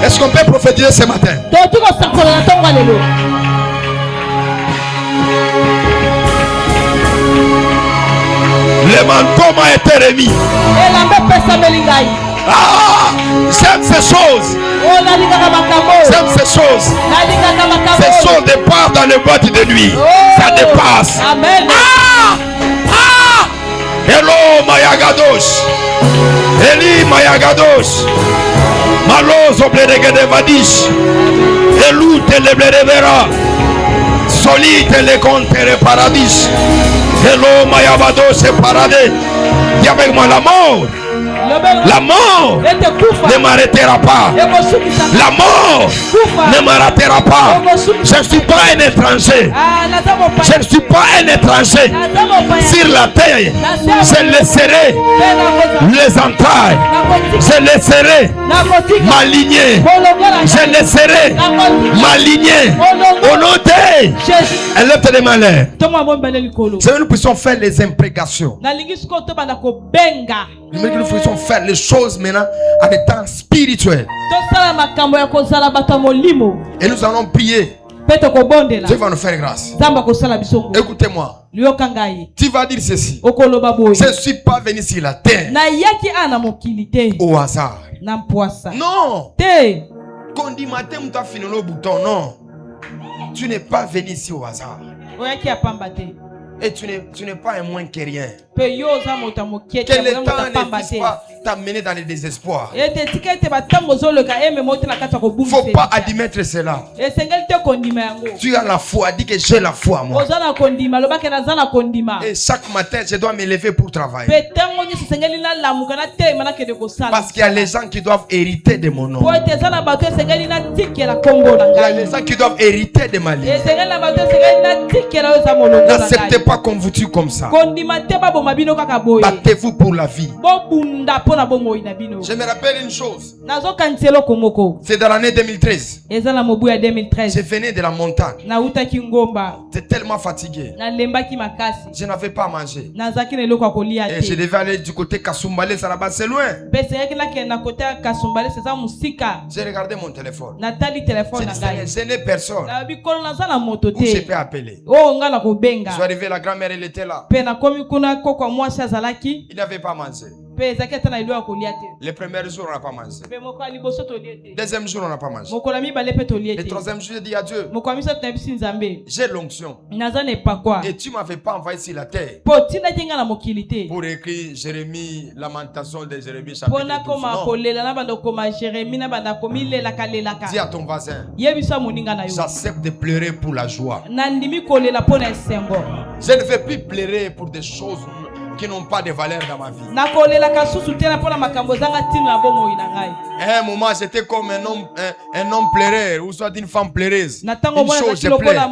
Est-ce qu'on peut prophétiser ce matin? Le manteau m'a été remis. J'aime ces choses. J'aime ces choses. Ces choses dépassent dans les boîtes de nuit. Ça dépasse. Amen. Hello Mayagados. Eli Mayagados. Malos obledegede vadish. Elu teleblevera. Solite le contere paradis. Hello Mayabados et paradis. Dis avec moi la mort La mort ne m'arrêtera pas. La mort ne m'arrêtera pas. Je ne suis pas un étranger. Je ne suis pas un étranger. Sur la terre, je laisserai les entrailles. Je laisserai ma lignée. Je laisserai ma lignée. Au nom de Jésus. Élève tes mains là. C'est que nous puissions faire les imprécations. Nous puissions faire les choses maintenant à des temps spirituels. Et nous allons prier. Dieu va nous faire grâce. Écoutez-moi. Tu vas dire ceci. Je ne suis pas venu sur la terre au hasard. Non. Quand dit matin, tu as fini le bouton. Non. Tu n'es pas venu ici au hasard. Et tu n'es pas un moins que rien. Que le temps ne puisse pas t'amener dans le désespoir. Il ne faut pas admettre cela. Tu as la foi, dis que j'ai la foi moi. Et chaque matin je dois me lever pour travailler. Parce qu'il y a les gens qui doivent hériter de mon nom. Il y a les gens qui doivent hériter de ma ligne. N'acceptez pas qu'on vous tue comme ça. Battez-vous pour la vie. Je me rappelle une chose. C'est dans l'année 2013. Je venais de la montagne. J'étais tellement fatigué. Je n'avais pas mangé. Et je devais aller du côté Kasumbalé, ça là-bas, c'est loin. J'ai regardé mon téléphone. Je n'ai personne où je peux appeler. Je suis arrivé, la grand-mère elle était là. Il n'avait pas mangé. Le premier jour on n'a pas mangé. Deuxième jour on n'a pas mangé. Le troisième jour j'ai dit à Dieu, j'ai l'onction et tu m'avais pas envoyé sur la terre pour écrire Jérémie, lamentation de Jérémie chapitre 12. Dis à ton voisin, j'accepte de pleurer pour la joie. Je ne vais plus pleurer pour des choses qui n'ont pas de valeur dans ma vie. À un moment, j'étais comme un homme pleureur ou soit une femme pleureuse. Une chose, je pleure.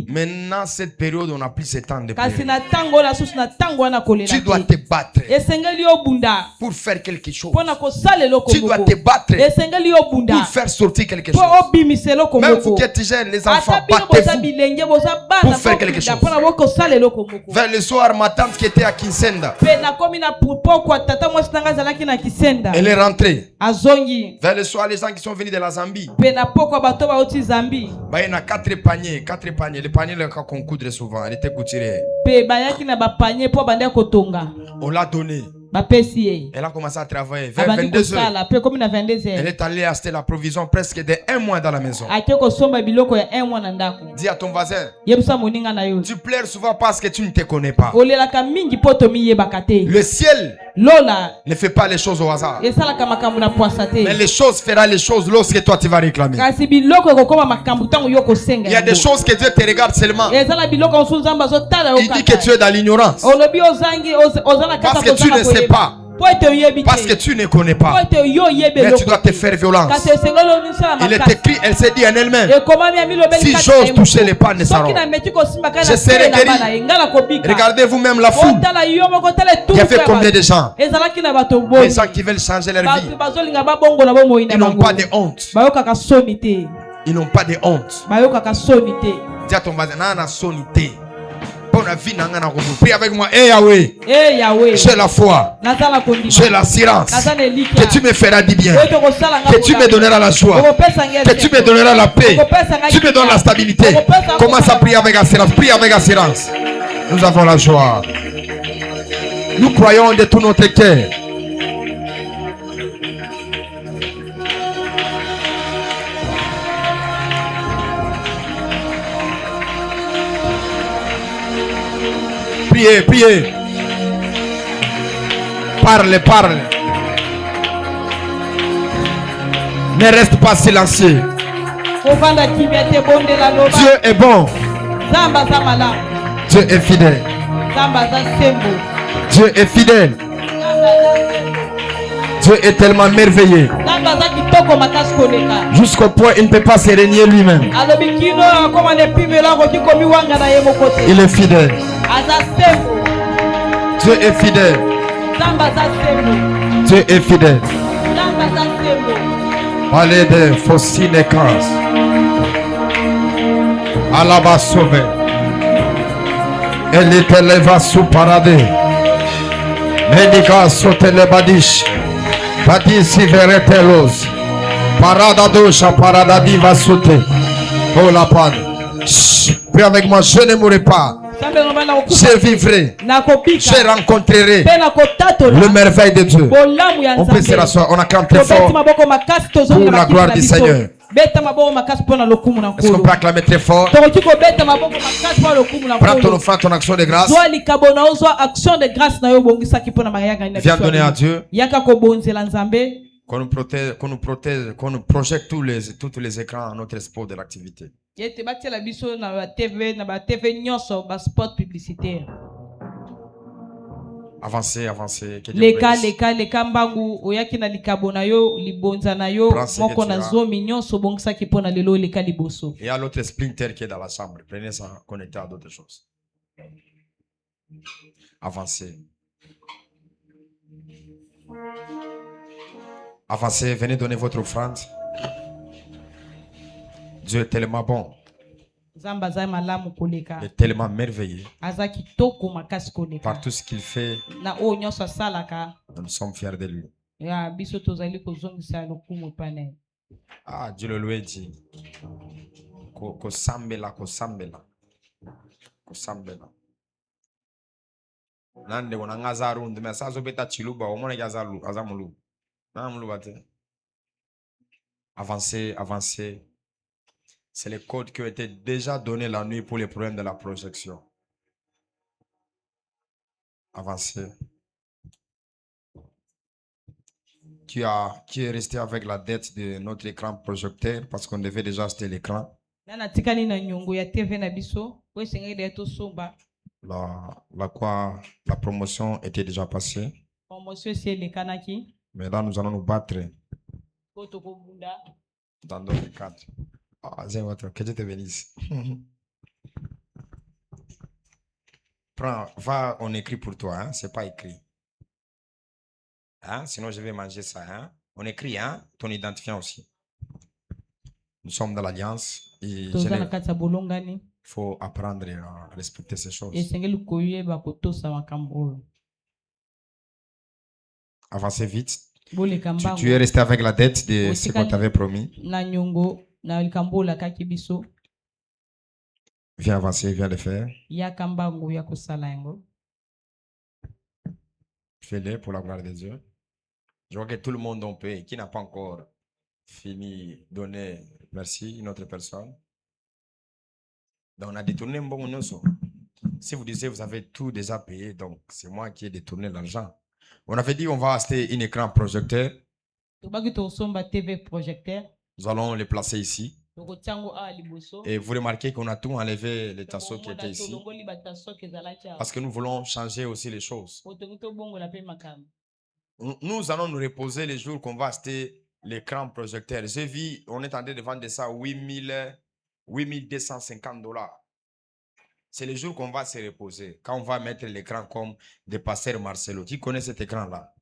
Maintenant, cette période, on n'a plus ce temps de pleurer. Tu dois te battre pour faire quelque chose. Tu dois te battre pour faire sortir quelque chose. Même vous qui êtes jeunes, les enfants, battez-vous pour faire quelque chose. Vers le soir, ma tante qui était à Kinsenda, elle est rentrée. Vers le soir, les gens qui sont venus de la Zambie, il y a 4 paniers. Les paniers, qu'on coudrait souvent. Elle était couturière. On l'a donné. Elle a commencé à travailler vers 22h. Elle est allée acheter la provision presque de 1 mois dans la maison. Dis à ton voisin, tu pleures souvent parce que tu ne te connais pas. Le ciel ne fait pas les choses au hasard, mais les choses fera les choses lorsque toi tu vas réclamer. Il y a des choses que Dieu te regarde seulement. Il dit que tu es dans l'ignorance parce que tu ne sais pas, parce que tu ne connais pas, mais tu dois te faire violence. Il est écrit, elle s'est dit en elle-même, si j'ose toucher les pannes de Saron, je serai guéri. Regardez vous-même la foule. Il y avait combien de gens? Les gens qui veulent changer leur vie. Ils n'ont pas de honte. Ils n'ont pas de honte. Dis à ton voisin, n'a sonité. Prie avec moi. Hey Yahweh, j'ai la foi, j'ai l'assurance que tu me feras du bien, que tu me donneras la joie, que tu me donneras la paix, tu me donnes la stabilité. Commence à prier avec assurance. Prie avec assurance. Nous avons la joie. Nous croyons de tout notre cœur. Priez. Parle. Ne reste pas silencieux. Dieu est bon. Dieu est fidèle. Dieu est fidèle. Dieu est tellement merveilleux. Jusqu'au point il ne peut pas se régner lui-même. Il est fidèle. Dieu est fidèle. Dieu est fidèle. Allez de Faucine Kans. Alaba sauvé. Elle est élevée sous paradis. Médica sauté le badish. Badisi veretelos. Parada dosha parada diva sauté. Oh la panne. Prie avec moi, je ne mourrai pas. Je vivrai. Je rencontrerai le merveille de Dieu. On peut se rasseoir. On a canté fort pour la gloire du Seigneur. Est-ce qu'on peut acclamer très fort? Prends ton offrande, ton action de grâce. Viens donner à Dieu. Qu'on nous protège, qu'on nous projette tous les écrans à notre espoir de l'activité. Avancez, avancez. Que Dieu blesse. Il y a l'autre splinter qui est dans la chambre. Prenez ça, connectez à d'autres choses. Avancez. Avancez, venez donner votre offrande. Dieu est tellement bon. Il est tellement merveilleux. Par tout ce qu'il fait, nous sommes fiers de lui. Ah, Dieu le lui dit. Kosambela. Nande wanangazaru ndime sazo beta chiluba omona yazalu azamulu. Avancez, avancez. C'est les codes qui ont été déjà donnés la nuit pour les problèmes de la projection. Avancez. Qui est resté avec la dette de notre écran projecteur parce qu'on devait déjà acheter l'écran. La promotion était déjà passée. Mais là, nous allons nous battre dans d'autres cadres. Que Dieu te bénisse. Prends, va, on écrit pour toi, hein? C'est pas écrit. Hein? Sinon, je vais manger ça. Hein? On écrit, hein? Ton identifiant aussi. Nous sommes dans l'alliance. Il faut apprendre à respecter ces choses. Avancez vite. Tu es resté avec la dette de ce qu'on t'avait promis. Viens avancer, viens le faire. Fais-le pour la gloire de Dieu. Je vois que tout le monde en peut, qui n'a pas encore fini donner merci, une autre personne. Donc on a détourné un bon nosso. Si vous disiez vous avez tout déjà payé, donc c'est moi qui ai détourné l'argent. On avait dit on va acheter un écran projecteur. Nous allons le placer ici. Et vous remarquez qu'on a tout enlevé les tasseaux qui étaient ici. Parce que nous voulons changer aussi les choses. Nous allons nous reposer les jours qu'on va acheter l'écran projecteur. J'ai vu, on est en train de vendre ça 8250 $. C'est le jour qu'on va se reposer. Quand on va mettre l'écran comme de Pasteur Marcelo. Tu connais cet écran-là?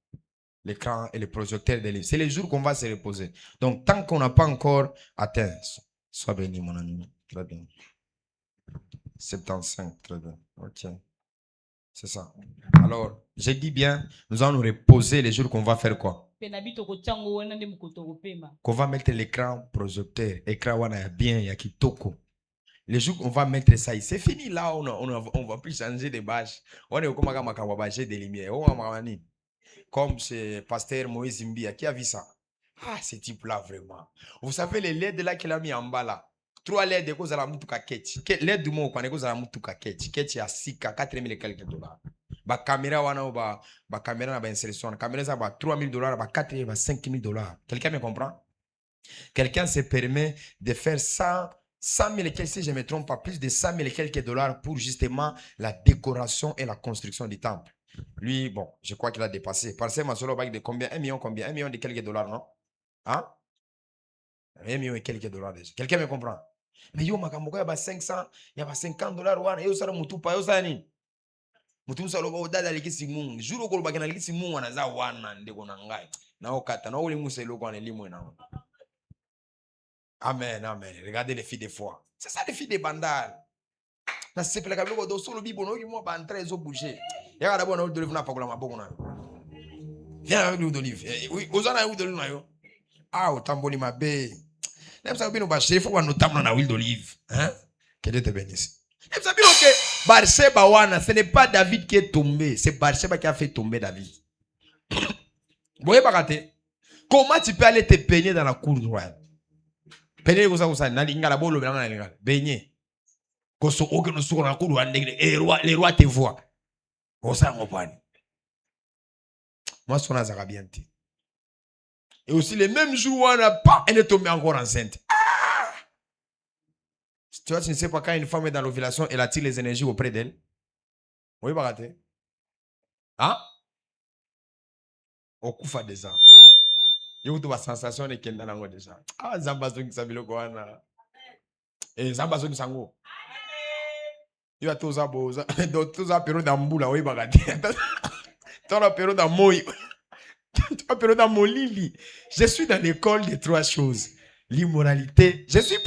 L'écran et le projecteur des livres. C'est le jour qu'on va se reposer. Donc, tant qu'on n'a pas encore atteint, sois béni, mon ami. Très bien. 75, très bien. Ok. C'est ça. Alors, j'ai dit bien, nous allons nous reposer les jours qu'on va faire quoi? Qu'on va mettre l'écran projecteur. Écran, on a bien, il y a qui toko. Les jours qu'on va mettre ça, c'est fini là, on va plus changer de bâche. On est comme un bâche des lumières. Comme c'est Pasteur Moïse Mbia qui a vu ça. Ah, ce type-là, vraiment. Vous savez, les LED là qu'il a mis en bas là. 3 LED que vous allez mettre à ketch. LED du mot, quand vous allez mettre à ketch. Ketch à 6 à 4 000 et quelques $. Ba caméra wana ba caméra na insertion. Caméra ça ba 3 000 $, ba 4 000, ba 5 000 $. Quelqu'un me comprend? Quelqu'un se permet de faire 100 100 000 et quelques, si je ne me trompe pas, plus de 100 000 et quelques dollars pour justement la décoration et la construction du temple. Lui, bon, je crois qu'il a dépassé. Parce que Masolo de combien? 1 million combien? 1 million de quelques dollars, non? Hein? 1 million et quelques dollars déjà. Quelqu'un me comprend? Mais yo, makamboka, il y a 500, il y a 50 dollars, et il y a mutupa, il y a ni. Mutum salo ba odada likisi mungu. Juro ko bagana likisi mungu anaza wana ndeko na ngai. Na okata na ole musa eloko na limwe na. Amen, amen. Regardez les filles de foi. C'est ça les filles de bandal. Na sepe la kabilo do solo bibo no ki mo ba entré zo bouger. Ya kada bona d'olive na pakola maboko na. Viens avec l'huile d'olive. Oui, ozana huile d'olive na yo. Ah, otamboli mabe. Même ça bino ba chef faut no tamna na huile d'olive, hein? Que Dieu te bénisse. Même ça bino que Bathsheba wana, ce n'est pas David qui est tombé, c'est Bathsheba qui a fait tomber David. Vous voyez pas rater? Comment tu peux aller te peigner dans la cour royale? Peigner comme ça, na lingala bolo na lingala. Peigner. Koso aucun sur la cour royale, les rois te voient. On s'en comprend. Moi, son azara bien. Et aussi, le même jour, elle est tombée encore enceinte. Ah! Tu vois, tu ne sais pas quand une femme est dans l'ovulation, elle attire les énergies auprès d'elle. Oui, pas raté. Hein? Au coup, des ans. Il y a une sensation de qu'elle n'a déjà. Ah, Zambazo qui s'appelle le Goana. Et Zambazo qui s'engo. Il y a tous ça, tous ça, période d'amboula, oui, pas raté. Dans la période d'amouille. Je suis dans l'école des 3 choses. L'immoralité. Je suis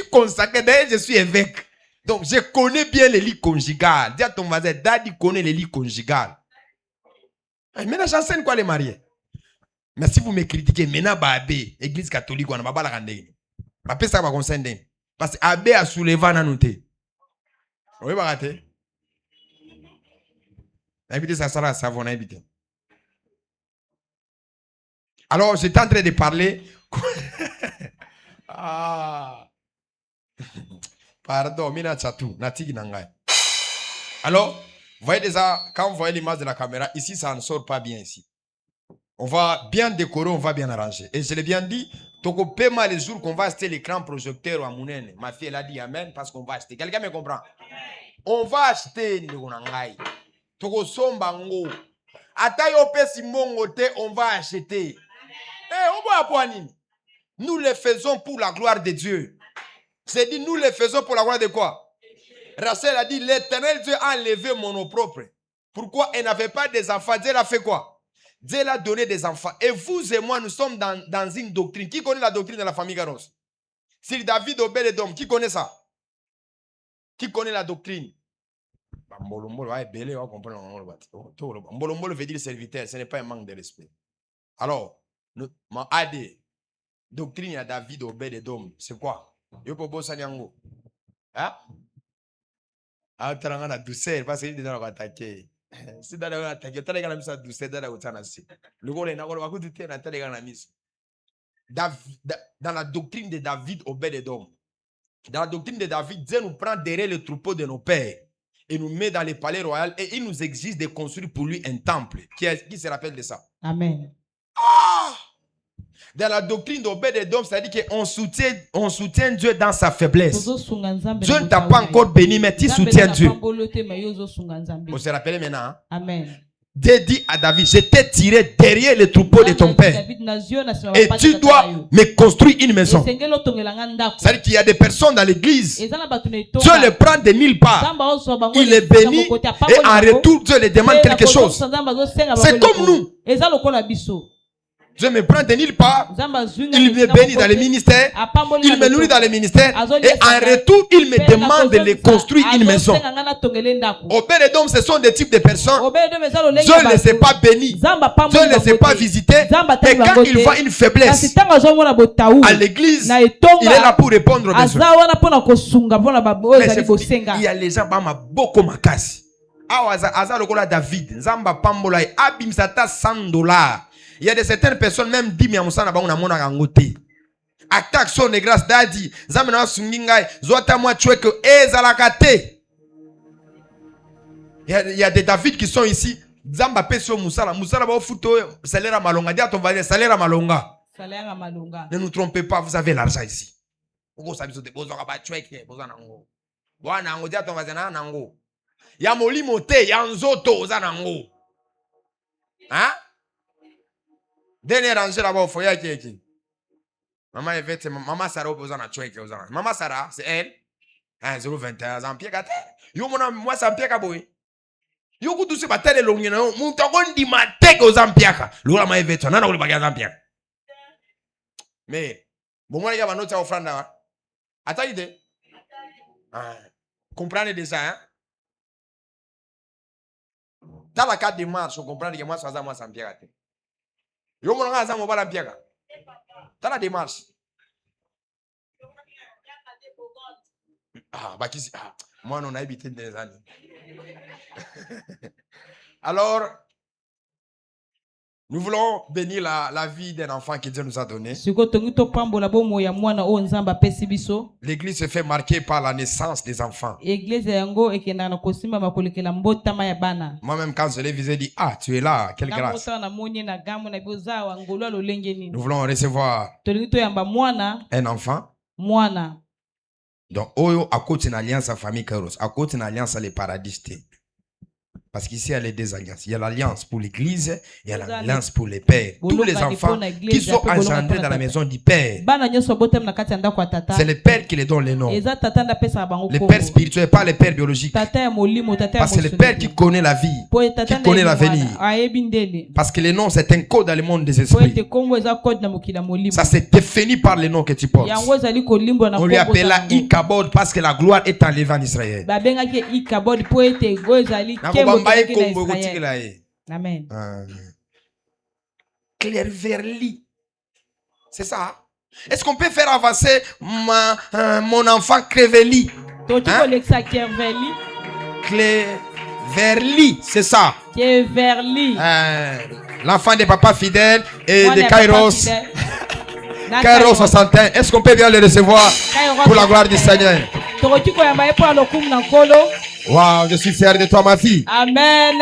consacré, d'ailleurs je suis évêque. Donc je connais bien les lits conjugales. Dis à ton voisin, Daddy connaît les lits conjugales. Maintenant j'enseigne quoi les mariés. Mais si vous me critiquez, maintenant Babé, église catholique, on n'a pas la rendre. Babé ça va concerner. Parce que Abbé a soulevé la noté. Oui, va rater. Invité ça sera ça, on a invité. Alors, j'étais en train de parler. Ah. Pardon, mina chatou, natigi nangai. Alors, vous voyez déjà, quand vous voyez l'image de la caméra, ici, ça ne sort pas bien ici. On va bien décorer, on va bien arranger. Et je l'ai bien dit, toko paiement les jours qu'on va acheter l'écran projecteur à Mounene. Ma fille, elle a dit amen parce qu'on va acheter. Quelqu'un me comprend? On va acheter Ndigonangai. Toko sombango. Atayo pesi mongote, on va acheter. Nous le faisons pour la gloire de Dieu. C'est dit, nous le faisons pour la gloire de quoi? Rachel a dit, l'Éternel Dieu a enlevé mon nom propre. Pourquoi elle n'avait pas des enfants? Dieu l'a fait quoi? Dieu l'a donné des enfants. Et vous et moi, nous sommes dans une doctrine. Qui connaît la doctrine de la famille Garos? C'est David Obed-Edom. Qui connaît ça? Qui connaît la doctrine? Mbolombolo veut dire serviteur. Ce n'est pas un manque de respect. Alors, ma AD, doctrine à David Obed-Edom, c'est quoi? Yopo Sanyango. Hein? Ah, tu as douceur parce qu'il est dans l'attaquer. Si tu as attaqué, tu as mis ça douceur dans l'attaquer. Le gars est dans la doctrine de David Obed-Edom. Dans la doctrine de David, Dieu nous prend derrière le troupeau de nos pères et nous met dans les palais royaux et il nous exige de construire pour lui un temple. Qui se rappelle de ça? Amen. Ah! Dans la doctrine d'Obed-Edom, c'est-à-dire qu'on soutient Dieu dans sa faiblesse. Dieu ne t'a pas encore béni, mais tu soutiens Dieu. On se rappelle maintenant. Hein? Amen. Dieu dit à David, je t'ai tiré derrière le troupeau de ton père. Et tu dois me construire une maison. C'est-à-dire qu'il y a des personnes dans l'église. Dieu les prend de 1000 parts. Il les bénit. Et en retour, Dieu les demande quelque chose. C'est comme nous. Dieu me prend de nulle part, il me bénit dans les ministères, il me nourrit dans les ministères, et en retour, il me demande de les construire une maison. Obed-Edom, ce sont des types de personnes. Dieu ne les a pas bénis, Dieu ne les a pas visités, et quand il voit une faiblesse à l'église, il est là pour répondre aux besoins. Il y a les gens qui ont beaucoup de casse. David, Zamba Pambola, Abimsata $100. Il y a de certaines personnes, même 10 000 na ba mona kangote. Attaque son de grâce dadi. Zamena sungingai. Zota moi chweke ezalakate. Il y a des David qui sont ici. Zamba pesio musala. Musala ba futo salaire malonga. Dis à ton voisin salaire malonga. Salaire malonga. Ne nous trompez pas, vous avez l'argent ici. Oko sabiso te bozo ka ba chweke bozo nango. Bwana nango dia to bazana nango. Ya molimo te ya nzoto oza nango. Hein? Dernier rangé là-bas foya keki. Maman Evette, maman Sarah bozo na chweke bozo. Maman Sarah, c'est elle. 021 Zampie kate. Yo mona moi Zampie ka boy. Yo ku tusi batele longi na mutongo ndi mateke o Zampie ka. Lula ma Evette na ko baga Zampie. Mais bon moi les gars, notre offrande là. Attends idée. Comprenez déjà hein. Dans la carte de marche, on comprend que moi ça moi Zampie kate. Yo mona za mo bala Zampie ka. Dans la démarche. Moi, on a habité des années. Alors, nous voulons bénir la vie d'un enfant que Dieu nous a donné. L'église se fait marquer par la naissance des enfants. Moi-même, quand je l'ai vu, j'ai dit, ah, tu es là, quelle grâce. Nous voulons recevoir un enfant. Donc, Oyo a côté une alliance à famille Kairos, à côté une alliance à les paradis. Parce qu'ici, il y a les deux alliances. Il y a l'alliance pour l'église et il y a l'alliance pour les pères. Tous les enfants qui sont engendrés dans la maison du père. C'est le père qui les donne les noms. Les pères spirituels, pas les pères biologiques. Parce que c'est le père qui connaît la vie, qui connaît l'avenir. Parce que les noms, c'est un code dans le monde des esprits. Ça s'est défini par les noms que tu portes. On lui appela Ikabod parce que la gloire est enlevée en Israël. Amen. Clairverli. C'est ça. Est-ce qu'on peut faire avancer mon enfant Clairverli? Clairverli, c'est ça. L'enfant de papa fidèle et de Kairos. Kairos 61. Est-ce qu'on peut bien le recevoir pour la gloire du Seigneur? Wow, je suis fier de toi, ma fille. Amen.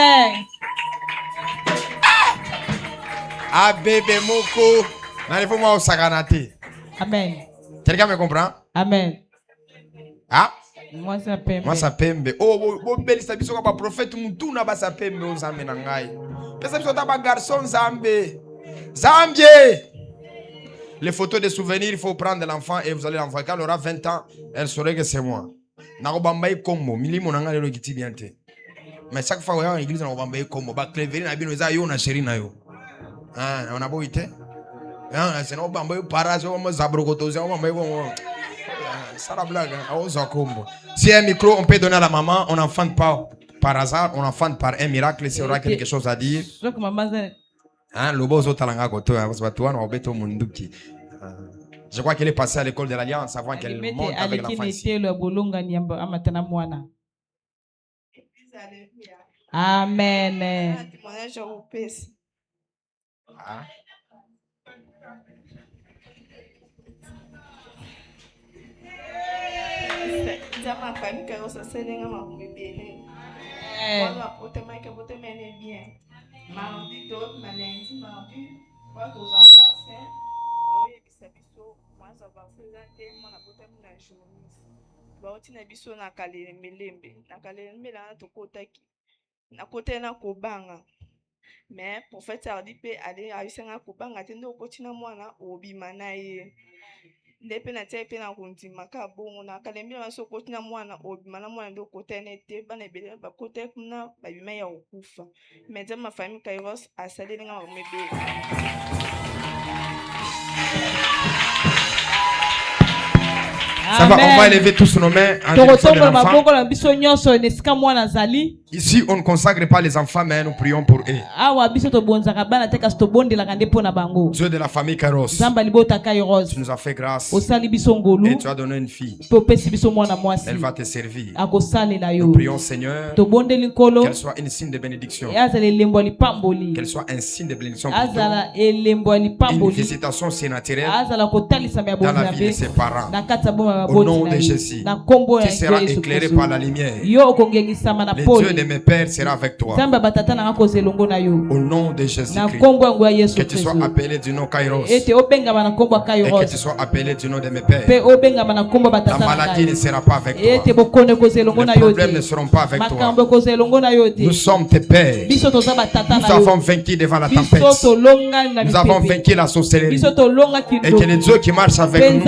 Ah, bébé moko. N'allez-vous-moi au saganate. Amen. Quelqu'un me comprend? Amen. Ah? Moi ça pembe. Moi ça pembe. Oh, belle sabiso ka prophète mutu na ba sa pembe o zambe na ngai. Pesa biso ta ba garçon zambe. Zambie. Les photos de souvenirs, il faut prendre l'enfant et vous allez l'envoyer. Quand elle aura 20 ans, elle saurait que c'est moi. Mais chaque fois qu'on est en église, on va me comme ba clever na bino za yo na chéri na yo. Ah, on a beau été. Ah, c'est non bambo parage on me zabrokoto, on me ça la blague. Si un micro on peut donner à la maman, on n'enfante pas par hasard, on enfante par un miracle, si on aura quelque chose à dire. Hein, le bozo talanga koto, parce que toi on beto munduki. Je crois qu'elle est passée à l'école de l'Alliance avant qu'elle monte avec l'enfant ici. Amen. Ah. Mais prophète a dit pe aller à Isanga Kobanga tendo kotina mwana obima na ye ndepe na tie pe na kundima ka bongo na kalembi na so kotina mwana obima na mwana ndo kotene te bana ebele ba kote kuna ba bima ya okufa mais ma famille Kairos a salé nga mebe. Ça va, on va élever tous nos mains en direction de l'enfant. Ici, on ne consacre pas les enfants, mais nous prions pour eux. Dieu de la famille Kairos, tu nous as fait grâce et tu as donné une fille. Elle va te servir. Nous prions, Seigneur, qu'elle soit une signe de bénédiction. Qu'elle soit un signe de bénédiction pour toi. Une visitation surnaturelle dans la vie de ses parents. Au nom de Jésus, tu seras éclairé par la lumière. Le Dieu de de mes pères sera avec toi. Au nom de Jésus-Christ. Que tu sois appelé du nom Kairos. Et que tu sois appelé du nom de mes pères. La maladie ne sera pas avec toi. Les problèmes ne seront pas avec toi. Nous sommes tes pères. Nous avons vaincu devant la tempête. Nous avons vaincu la sorcellerie. Et que le Dieu qui marche avec nous,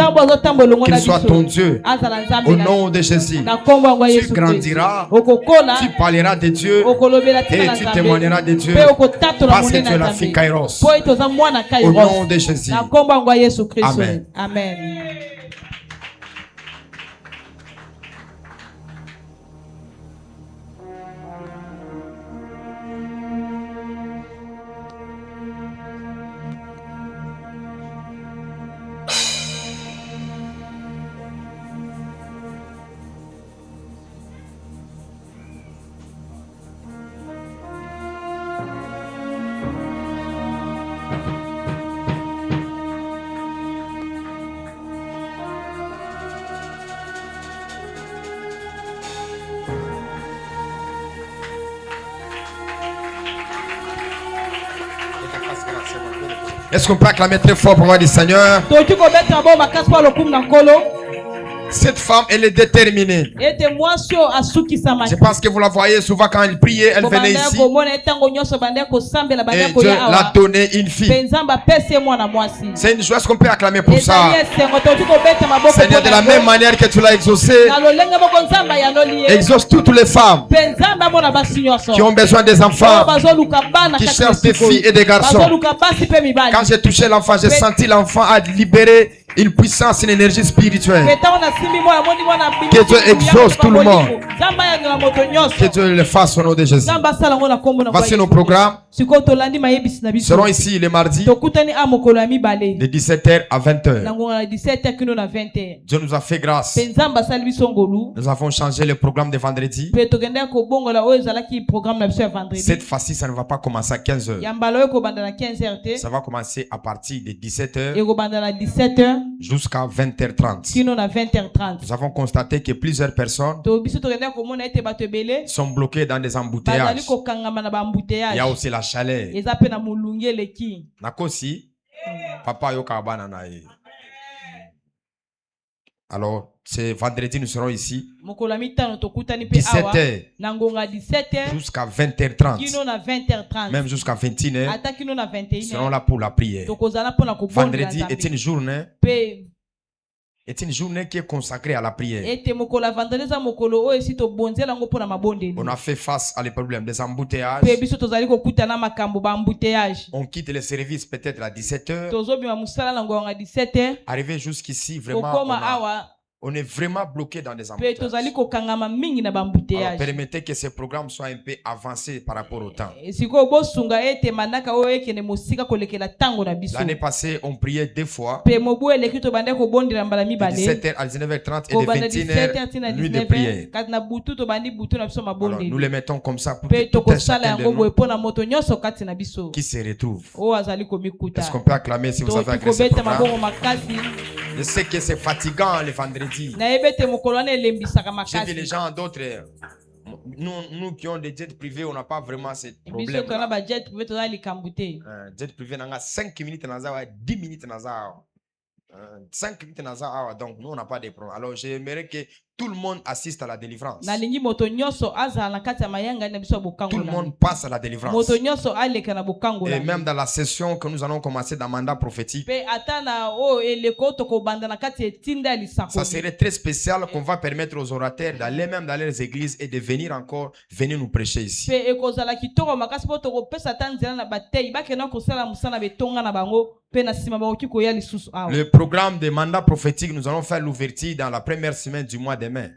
qu'il soit ton Dieu. Au nom de Jésus, tu grandiras, tu parleras de Dieu et tu témoigneras de Dieu parce que tu es la fille Kairos. Au nom de Jésus. Amen. Amen. Est-ce qu'on peut acclamer très fort pour voir du Seigneur? Cette femme, elle est déterminée. Je pense que vous la voyez souvent quand elle priait, elle venait ici. Et Dieu l'a donné une fille. C'est une joie, est-ce qu'on peut acclamer pour ça? Seigneur, de la même manière que tu l'as exaucé, exauce toutes les femmes qui ont besoin des enfants, qui cherchent des filles et des garçons. Quand j'ai touché l'enfant, j'ai senti l'enfant a libéré une puissance, une énergie spirituelle. Que Dieu exauce tout le monde. Que Dieu le fasse au nom de Jésus. Voici nos programmes. Nous serons ici le mardi de 17h à 20h. Dieu nous a fait grâce. Nous avons changé le programme de vendredi. Cette fois-ci, ça ne va pas commencer à 15h. Ça va commencer à partir de 17h jusqu'à 20h30. Nous avons constaté que plusieurs personnes sont bloquées dans des embouteillages. Il y a aussi la chaleur. Nakosi, papa yoka banana. Alors, c'est vendredi, nous serons ici. 17h jusqu'à 20h30. Même jusqu'à 21h. Nous serons là pour la prière. Vendredi est une journée. Est une journée qui est consacrée à la prière. On a fait face à les problèmes des embouteillages. On quitte le service peut-être à 17h. Arrivé jusqu'ici, vraiment, on est vraiment bloqué dans des embouteillages. Alors, permettez que ce programme soit un peu avancé par rapport au temps. L'année passée, on priait 2 fois. De 17h à 19h30 et de 21h, nuit de prière. Alors, nous les mettons comme ça pour que tout un chacun de nous qui se retrouve. Est-ce qu'on peut acclamer si vous avez agressé ce programme? Je sais que c'est fatigant le vendredi. J'ai vu les gens d'autres. Nous qui ont des jets privés, on n'a pas vraiment ce problème. Jet privé, on a 5 minutes, 10 minutes. 5 minutes, donc nous on n'a pas de problème. Alors j'aimerais que tout le monde assiste à la délivrance. Tout le monde passe à la délivrance. Et même dans la session que nous allons commencer dans le mandat prophétique, ça serait très spécial qu'on va permettre aux orateurs d'aller même dans leurs églises et de venir nous prêcher ici. Le programme de mandat prophétique, nous allons faire l'ouverture dans la première semaine du mois de mai.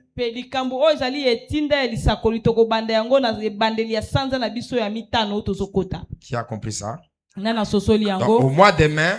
Qui a compris ça? Donc, au mois de mai,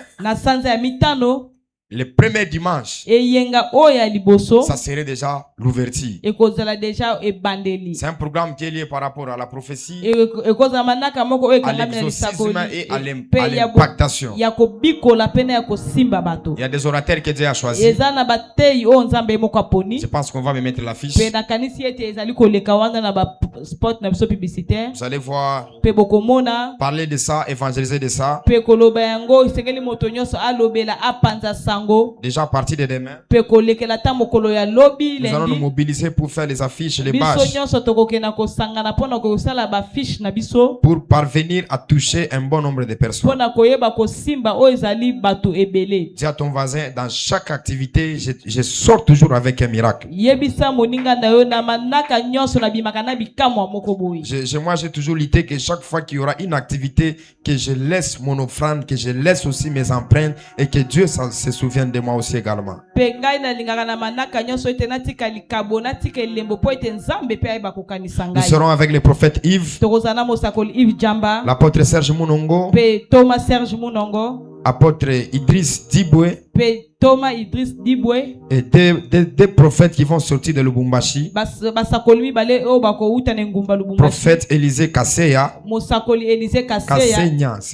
le premier dimanche, eyenga oya liboso ça serait déjà l'ouverture. ekozala déjà ebandeli. C'est un programme qui est lié par rapport à la prophétie, ekozala manaka moko oyo à ekangami na l'exorcisme lisakoli et à pe ya l'impactation. ya kobikola pene ya kosimba bato. Il y a des orateurs que Dieu a choisis. eza na bateyi oyo nzambe moko aponi Je pense qu'on va me mettre l'affiche. pe nakanisi ete ezali koleka wana na baspot na biso publicitaire Vous allez voir, pe bokomona parler de ça, évangéliser de ça. pe koloba yango esengeli moto nyonso alobela apanza sango Déjà à partir de demain, pe kolekela ta mokolo ya lobi nous allons nous lendi mobiliser pour faire les affiches, les biso badges, nyonso tokokenda kosangana mpona kosala bafiche na biso pour parvenir à toucher un bon nombre de personnes. mpona koyeba kosimba oyo ezali bato ebele. Dis à ton voisin, dans chaque activité, je sors toujours avec un miracle. yebisa moninga na yo na manaka nyonso na bimaka na bikamwa moko boye. Moi, j'ai toujours lutté que chaque fois qu'il y aura une activité, que je laisse mon offrande, que je laisse aussi mes empreintes et que Dieu se souvienne de moi aussi également. Pe ngai nalingaka na manaka nyonso ete natika likabo natika elembo po ete nzambe pe ayeba kokanisa Nous ngai. serons avec le prophète Yves, tokozala na mosakoli Yves Jamba l'apôtre Serge Munongo, pe Thomas Serge Munongo apôtre Idriss Diboué pe Thomas Idriss Dibwe et des prophètes qui vont sortir de Lubumbashi. basakoli mibale oyo bakouta na engumba Lubumbashi. Prophète Élisée Kasseya, mosakoli Élisée Kasseya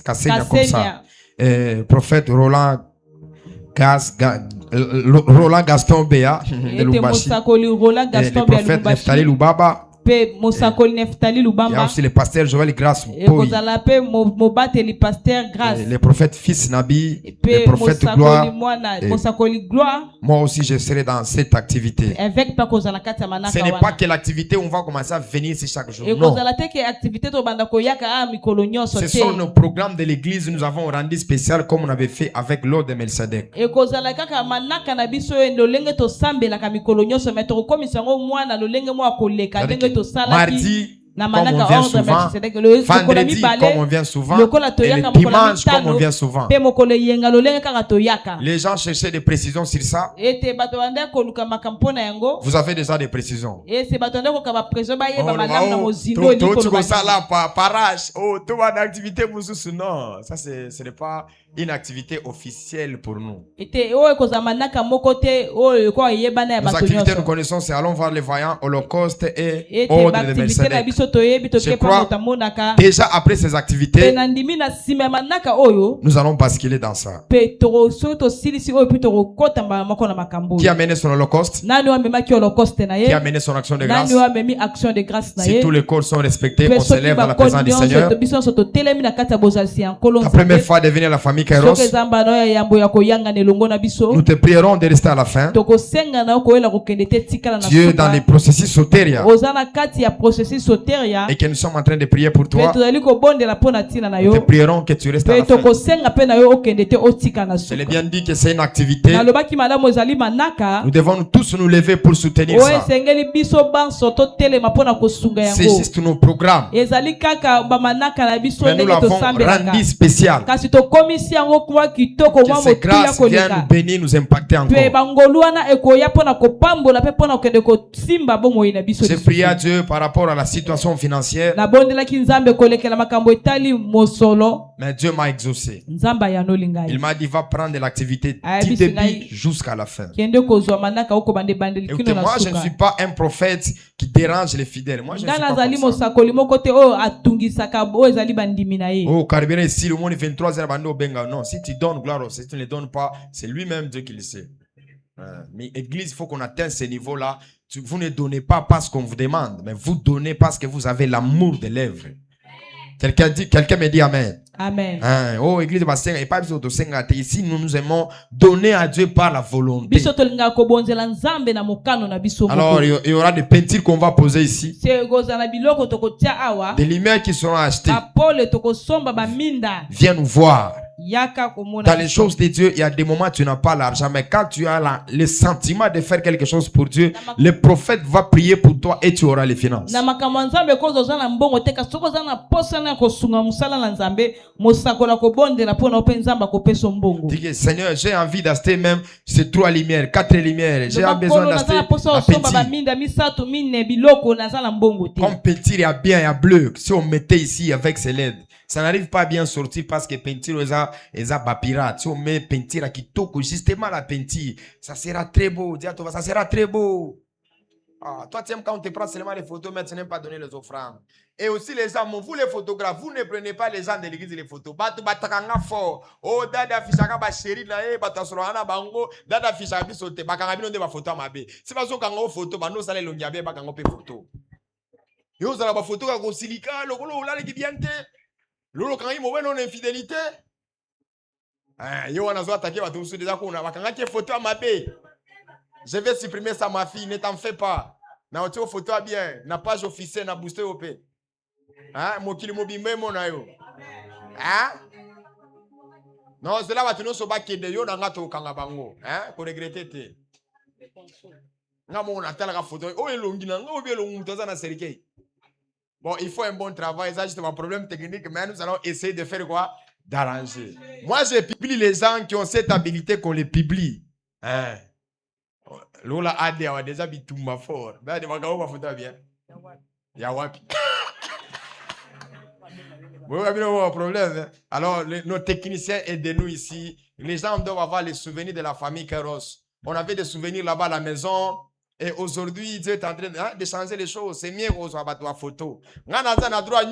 Kassenya comme ça. Prophète Roland Gaston Béa de ete Lubumbashi. mosakoli Roland Et Gaston le Béa prophète Neftali Lubumbashi Lubaba. pe mosakoli Neftali Il y a Lubamba aussi le pasteur Joël Grasse Poi. ekozala pe mobateli Pasteur Grâce Les prophètes Fils Nabi, les pe prophètes mosakoli Gloire. mwana Et mosakoli Gloire moi aussi, je serai dans cette activité. avec pa kozala kati ya Ce manaka n'est pas wana que l'activité où on va commencer à venir ici chaque jour. Non. ekozala te ke activité tobanda koyaka a mikolo nyonso Ce te sont nos programmes de l'église. Nous avons rendu spécial comme on avait fait avec l'ordre de Melchizedek. ekozala kaka manaka na biso oyo lolenge tosambelaka mikolo nyonso me tokokomisa yango mwana lolenge mo akoleka ndenge tosalaki Mardi, na comme on manaka vient ordre souvent, Melchisedek le mokolo vendredi, comme on mibale vient souvent, lokola et toyaka le mokolo dimanche, comme on mitano vient souvent. mpe mokolo eyenga lolenge kaka toyaka Les gens cherchaient des précisions sur ça. ete bato banda koluka makambo na yango Vous avez déjà des précisions. ese bato banda koka bapresion bayeba Oh, malamu na oh, mozindo to- elikolo tu ça baki. là par parage. Oh, tout va d'activité moussousou. Non, ça ce n'est pas une activité officielle pour nous. ete oyo ekozala manaka moko te oyo ekoka eyebana ya Nos bato activités, nous nyonso connaissons, c'est allons voir les voyants, Holocauste et ete ordre de baaktivité na Melchizedek. biso toyebi Je tokepa crois moto amonaka déjà après ces pe activités, na ndimi na nsima ya manaka oyo nous allons basculer dans ça. pe soki tosilisi oyo mpe tokokota mbala moko na makambo Qui a oyo mené son holocauste? nani oyo amemaki holocauste na Qui a ye mené son action de grâce? nani oyo amemi action de grâce na Si ye tous les corps sont respectés, Pe on soki s'élève dans la bakoni présence du nyonso Seigneur. biso nyonso totelemi na kati ya bozalisi ya nkolo La première nzambe fois de venir à la famille soki Kairos, eza mbala oyo ya yambo ya koyangana elongo na nous biso te prierons de rester à la fin. tokosengana yo koyela kokende te tikala na Dieu, dans les suka processus soteria, oza na kati ya processus soteria et que nous sommes en train de prier pour pe toi, tozali kobondela mpo na ntina na nous te yo prierons que tu restes à pe la fin. tokosenga mpe na yo okende te otika na Je l'ai suka bien dit que c'est une activité. nalobaki malamu ezali manaka Nous devons tous nous lever pour soutenir oyo ça. esengeli biso banso totelema mpo na kosunga C'est yango juste nos programmes. ezali kaka bamanaka na biso Mais nous ndenge l'avons tosambelaka rendu spécial. kasi tokomisi yango kuwa kitoko Que mwa ces motuya grâces viennent nous koleka bénir, nous impacter mpe encore. bangolu wana ekoya mpo na kopambola mpe mpo na kokende kosimba bomoi na biso J'ai prié à Dieu par rapport à la situation financière, nabondelaki nzambe kolekela makambo etali mosolo mais Dieu m'a exaucé. nzambe ayanoli Il ngai m'a dit, va prendre l'activité Ah, du bis- début ngai- jusqu'à la fin. kende kozwa manaka okobanda ebandeli kino Écoutez, na moi, je ne suka suis pas un prophète qui dérange les fidèles. Moi, je ne nga suis pas nazali comme ça. mosakoli moko te oyo atungisaka oyo ezali bandimi na ye Oh, carburant ici, le monde est 23h, bando benga. Non, si tu donnes gloire, si tu ne le donnes pas, c'est lui-même Dieu qui le sait. Mais église, il faut qu'on atteigne ce niveau-là. Vous ne donnez pas parce qu'on vous demande, mais vous donnez parce que vous avez l'amour des lèvres. Quelqu'un me dit Amen. amen Hein, oh, église de Bassenga, et pas besoin de Senga. Ici, nous aimons donner à Dieu par la volonté. biso tolingaka kobonzela nzambe na mokano na biso Alors, il y aura des peintures qu'on va poser ici, se kozala na biloko tokotia awa des lumières qui seront achetées. bapole tokosomba baminda Viens nous voir. yaka komona Dans les choses de Dieu, il y a des moments où tu n'as pas l'argent, mais quand tu as le sentiment de faire quelque chose pour Dieu, le prophète va prier pour toi et tu auras les finances. na makambo ya nzambe koza oza na mbongo te kasi soki oza na posa na kosunga mosala na nzambe mosakola kobondela mpo na ope nzambe akopesa mbongo Dis que Seigneur, j'ai envie d'acheter même ces 3 lumières, 4 lumières. J'ai besoin makolo naza d'acheter na posa la osomba petite. baminda misato mine biloko naza na mbongo te Comme petit, il y a bien, il y a bleu. Si on mettait ici avec ces LED, Ça n'arrive pas à bien sortir parce que peinture est un pirate. Si on met peinture qui toque justement la peinture, ça sera très beau. Ça sera très beau. Ah, toi, tu aimes quand on te prend seulement les photos, mais tu n'aimes pas donner les offrandes. Et aussi les gens, vous les photographes, vous ne prenez pas les gens de l'église les photos. Oh, dada fichaka ba chéri na e bata solana bango, dada fichaka bisote, bakanga bino de ba photo mabe. C'est pas so kanga photo, ba no sale longiabe bakanga pe photo. Yo sala ba photo ka silika, lokolo la ki biente. Lolo kanga mo weno infidélité. Yo wana zo attaquer ba tout déjà ko na bakanga ki photo mabe. Je vais supprimer ça, ma fille, ne t'en fais pas. Na tu photo bien, na page officielle, na booster au P. Hein, mo kili mo bimbe mo na yo. Hein? Non, c'est là où tu so ba kede yo na ngato kanga bango, hein, pour regretter te. Na mo na tala ka photo, o elongi na ngo bi elongi toza na serikei. Bon, il faut un bon travail, ça juste un problème technique, mais nous allons essayer de faire quoi? D'arranger. Moi, je publie les gens qui ont cette habilité qu'on les publie. Hein? Lola Ade a déjà bitumba fort. Ben, de magawa va foutre bien. Yawapi. Vous avez un problème. Alors, nos techniciens aident-nous ici. Les gens doivent avoir les souvenirs de la famille Kéros. On avait des souvenirs là-bas à la maison. Et aujourd'hui, Dieu est en train de changer les choses. C'est mieux qu'on soit battu à photo. On a droit à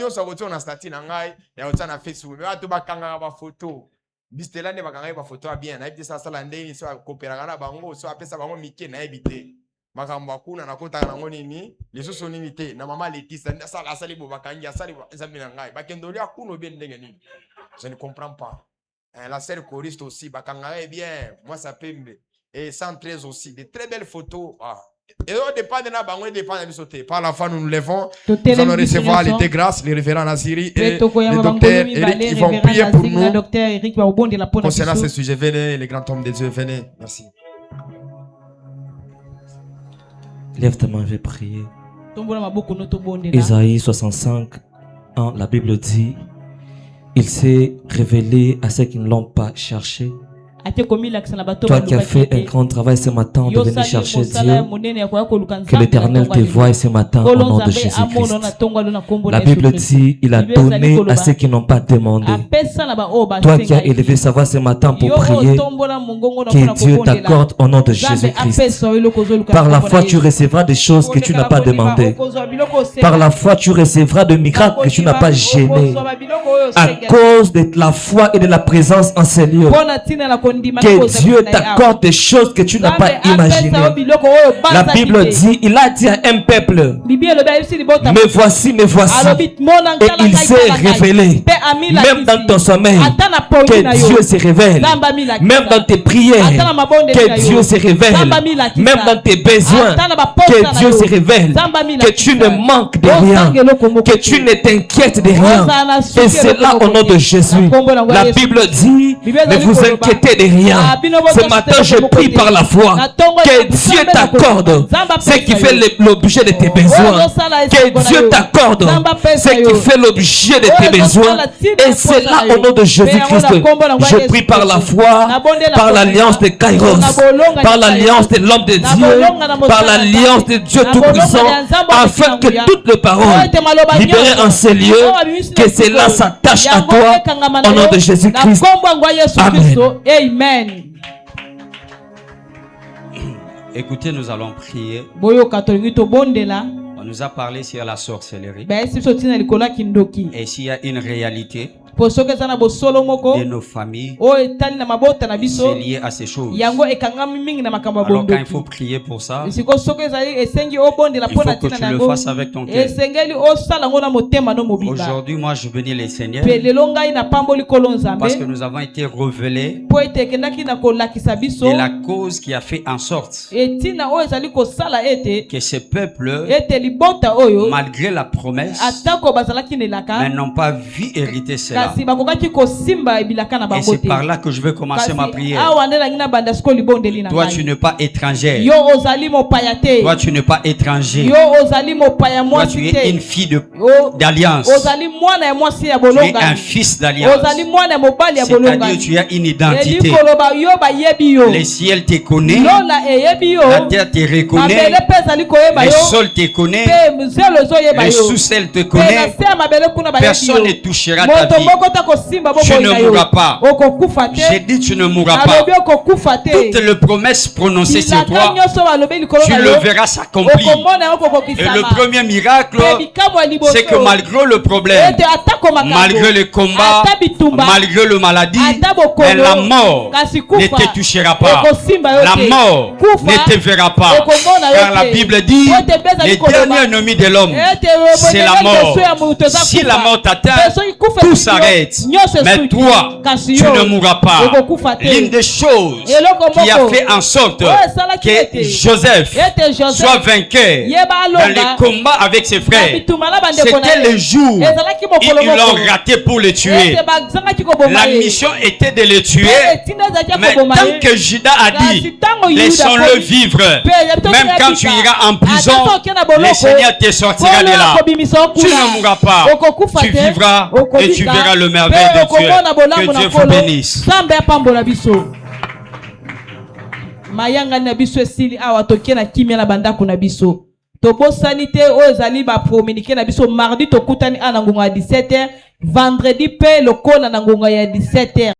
statut. Et on a fait souvent. On a photo. Bistela ne bakanga ba photo bien na ebisa sala ndeni so akopera na bango so apesa bango mike na ebite makambo akuna na kota na ngoni ni lisusu nini te na mama Letisa sala sali bo bakangi sali nzambi na ngai bakendoli akuno bien ndenge nini. Je ne comprends pas. La sœur choriste aussi bakanga bien moi ça pembe et 113 aussi de très belles photos. Et on dépend de la bango dépend de sauter. Par la fin nous nous levons, nous allons recevoir les grâces, les révérends Naziri et le docteur Eric qui vont prier pour nous. Concernant ce sujet, venez, les grands hommes de Dieu, venez. Merci. Lève ta main, je vais prier. Isaïe 65, 1, la Bible dit, il s'est révélé à ceux qui ne l'ont pas cherché. Toi qui as fait un grand travail ce matin de venir chercher Dieu, que l'Éternel te voie ce matin au nom de Jésus-Christ. La Bible dit, il a donné à ceux qui n'ont pas demandé. Toi qui as élevé sa voix ce matin pour prier, que Dieu t'accorde au nom de Jésus-Christ. Par la foi, tu recevras des choses que tu n'as pas demandées. Par la foi, tu recevras des miracles que tu n'as pas gênés. À cause de la foi et de la présence en ces lieux. Que Dieu t'accorde des choses que tu n'as pas imaginées. La Bible dit, il a dit à un peuple, me voici, me voici. Et il s'est révélé, même dans ton sommeil, que Dieu se révèle. Même dans tes prières, que Dieu se révèle. Même dans tes besoins, que Dieu se révèle. Que tu ne manques de rien, que tu ne t'inquiètes de rien. Et c'est là au nom de Jésus. La Bible dit, ne vous inquiétez de rien. Ce matin, je prie par la foi que Dieu t'accorde ce qui fait l'objet de tes besoins. Que Dieu t'accorde ce qui fait l'objet de tes besoins. Et c'est là au nom de Jésus-Christ. Je prie par la foi, par l'alliance de Kairos, par l'alliance de l'homme de Dieu, par l'alliance de Dieu Tout-Puissant, afin que toutes les paroles libérées en ces lieux, que cela s'attache à toi au nom de Jésus-Christ. Amen. Écoutez, nous allons prier. On nous a parlé sur la sorcellerie. Et s'il y a une réalité de nos familles, c'est lié à ces choses. Alors quand il faut prier pour ça, il faut que tu le fasses avec ton cœur. Aujourd'hui, moi je bénis les Seigneurs parce que nous avons été révélés de la cause qui a fait en sorte que ce peuple, malgré la promesse, n'ont pas vu hériter cela. là. Et c'est par là que je vais commencer ma prière. Toi, tu n'es pas étrangère. Toi, tu n'es pas étranger. Toi, tu es une fille d'alliance. Tu es un fils d'alliance. C'est-à-dire tu as une identité. Le ciel te connaît. La terre te reconnaît. Le sol te connaît. Le sous-sol te connaît. Personne ne touchera ta vie. Tu ne mourras pas. J'ai dit tu ne mourras pas. Toutes les promesses prononcées sur toi, tu le verras s'accomplir. Et le premier miracle, c'est que malgré le problème, malgré le combat, malgré le maladie, mais la mort ne te touchera pas. La mort ne te verra pas. Car la Bible dit, le dernier ennemi de l'homme, c'est la mort. Si la mort t'atteint, tout s'arrête. Mais toi, tu ne mourras pas. L'une des choses qui a fait en sorte que Joseph soit vainqueur dans les combats avec ses frères, c'était le jour où ils l'ont raté pour le tuer. La mission était de le tuer, mais tant que Judas a dit, laissons-le vivre, même quand tu iras en prison, le Seigneur te sortira de là. Tu ne mourras pas, tu vivras et tu verras le merveille de Dieu. Que Dieu vous bénisse. Mayanga na biso esili awa toke na kimia na bandako na biso. Tobosani te oyo ezali ba communiquer na biso mardi tokutani ana ngonga ya 17h, vendredi pe lokola na ngonga ya 17h.